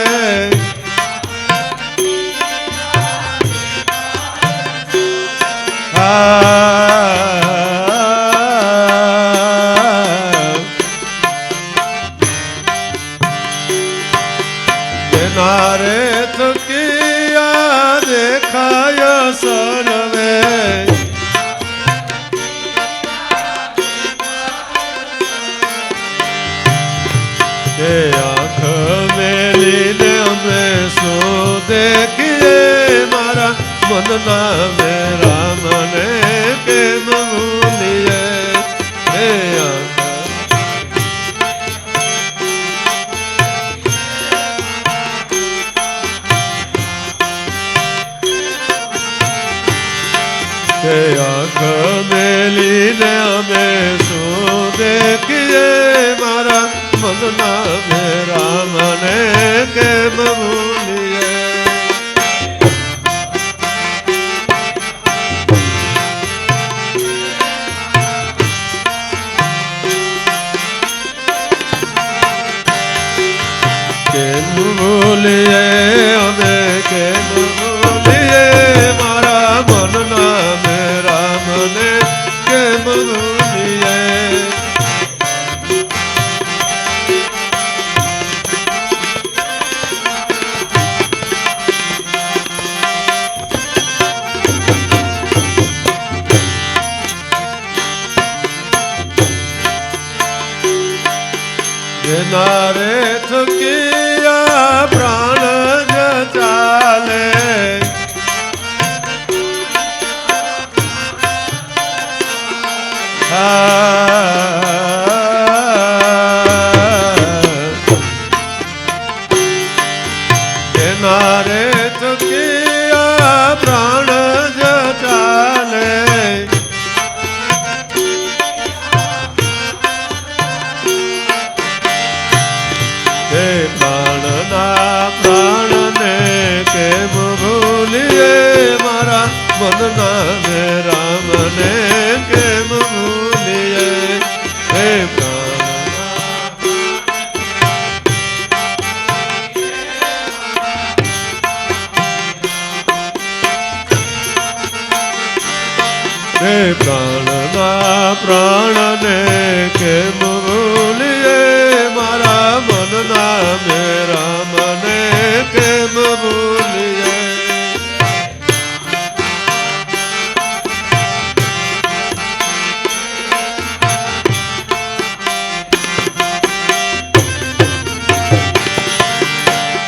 નારે થકિયા દેખાય સર્વે કે આંખ મેલીને અમે શું દેખીએ મારા મનના મેરા મને કેમ ભૂલીએ હે આંખ કે આંખ મેલીને અમે શું દેખીએ મારા મનના મેરા મને કેમ ભૂલીએ કેમ ભૂલીએ અમે કેમ ભૂલીએ મારા મનના મેરા મને કેમ ભૂલીએ નારે થકિયા પ્રાણ જ ચાલે નારે થકિયા પ્રાણ જ ચાલે પ્રાણના પ્રાણને કેમ ભૂલીએ મારા મનના મેરા મને કેમ ભૂલીએ હે પ્રાણના પ્રાણને કેમ ભૂલીએ મારા મનના મેરા મને કેમ ભૂલીએ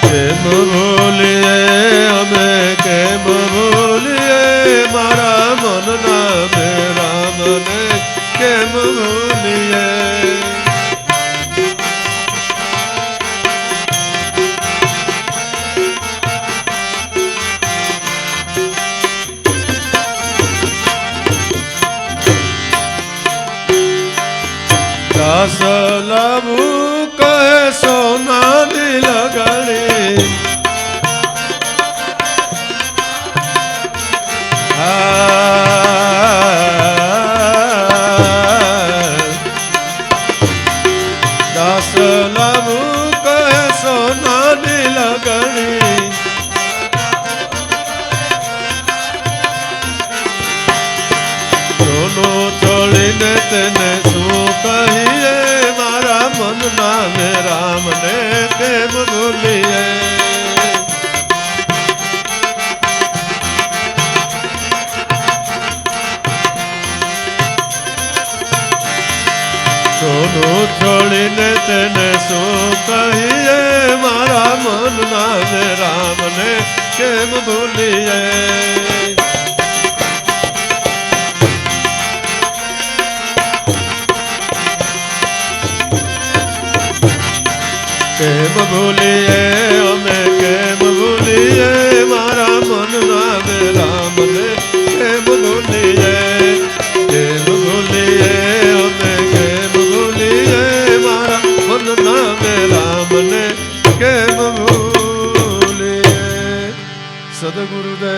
કેમ ભૂલીએ અમે કેમ ભૂલીએ મારા મનના મેરા મને કેમ ભૂલીએ દાસ લાભુ કહે સોનાની લગડી દાસ લાભુ કહે સોનાની લગડી સોનું છોડીને તેને શું કહીએ મારા મનના મેરા મને કેમ ભૂલીએ સોનું છોડીને તેને શું કહીએ મારા મનના મેરા મને કેમ ભૂલીએ કેમ ભૂલીએ અમે કેમ ભૂલીએ મારા મનના મેરા મને કેમ ભૂલીએ કેમ ભૂલીએ અમે કેમ ભૂલીએ મારા મનના મેરા મને કેમ ભૂલીએ સદગુરુદેવ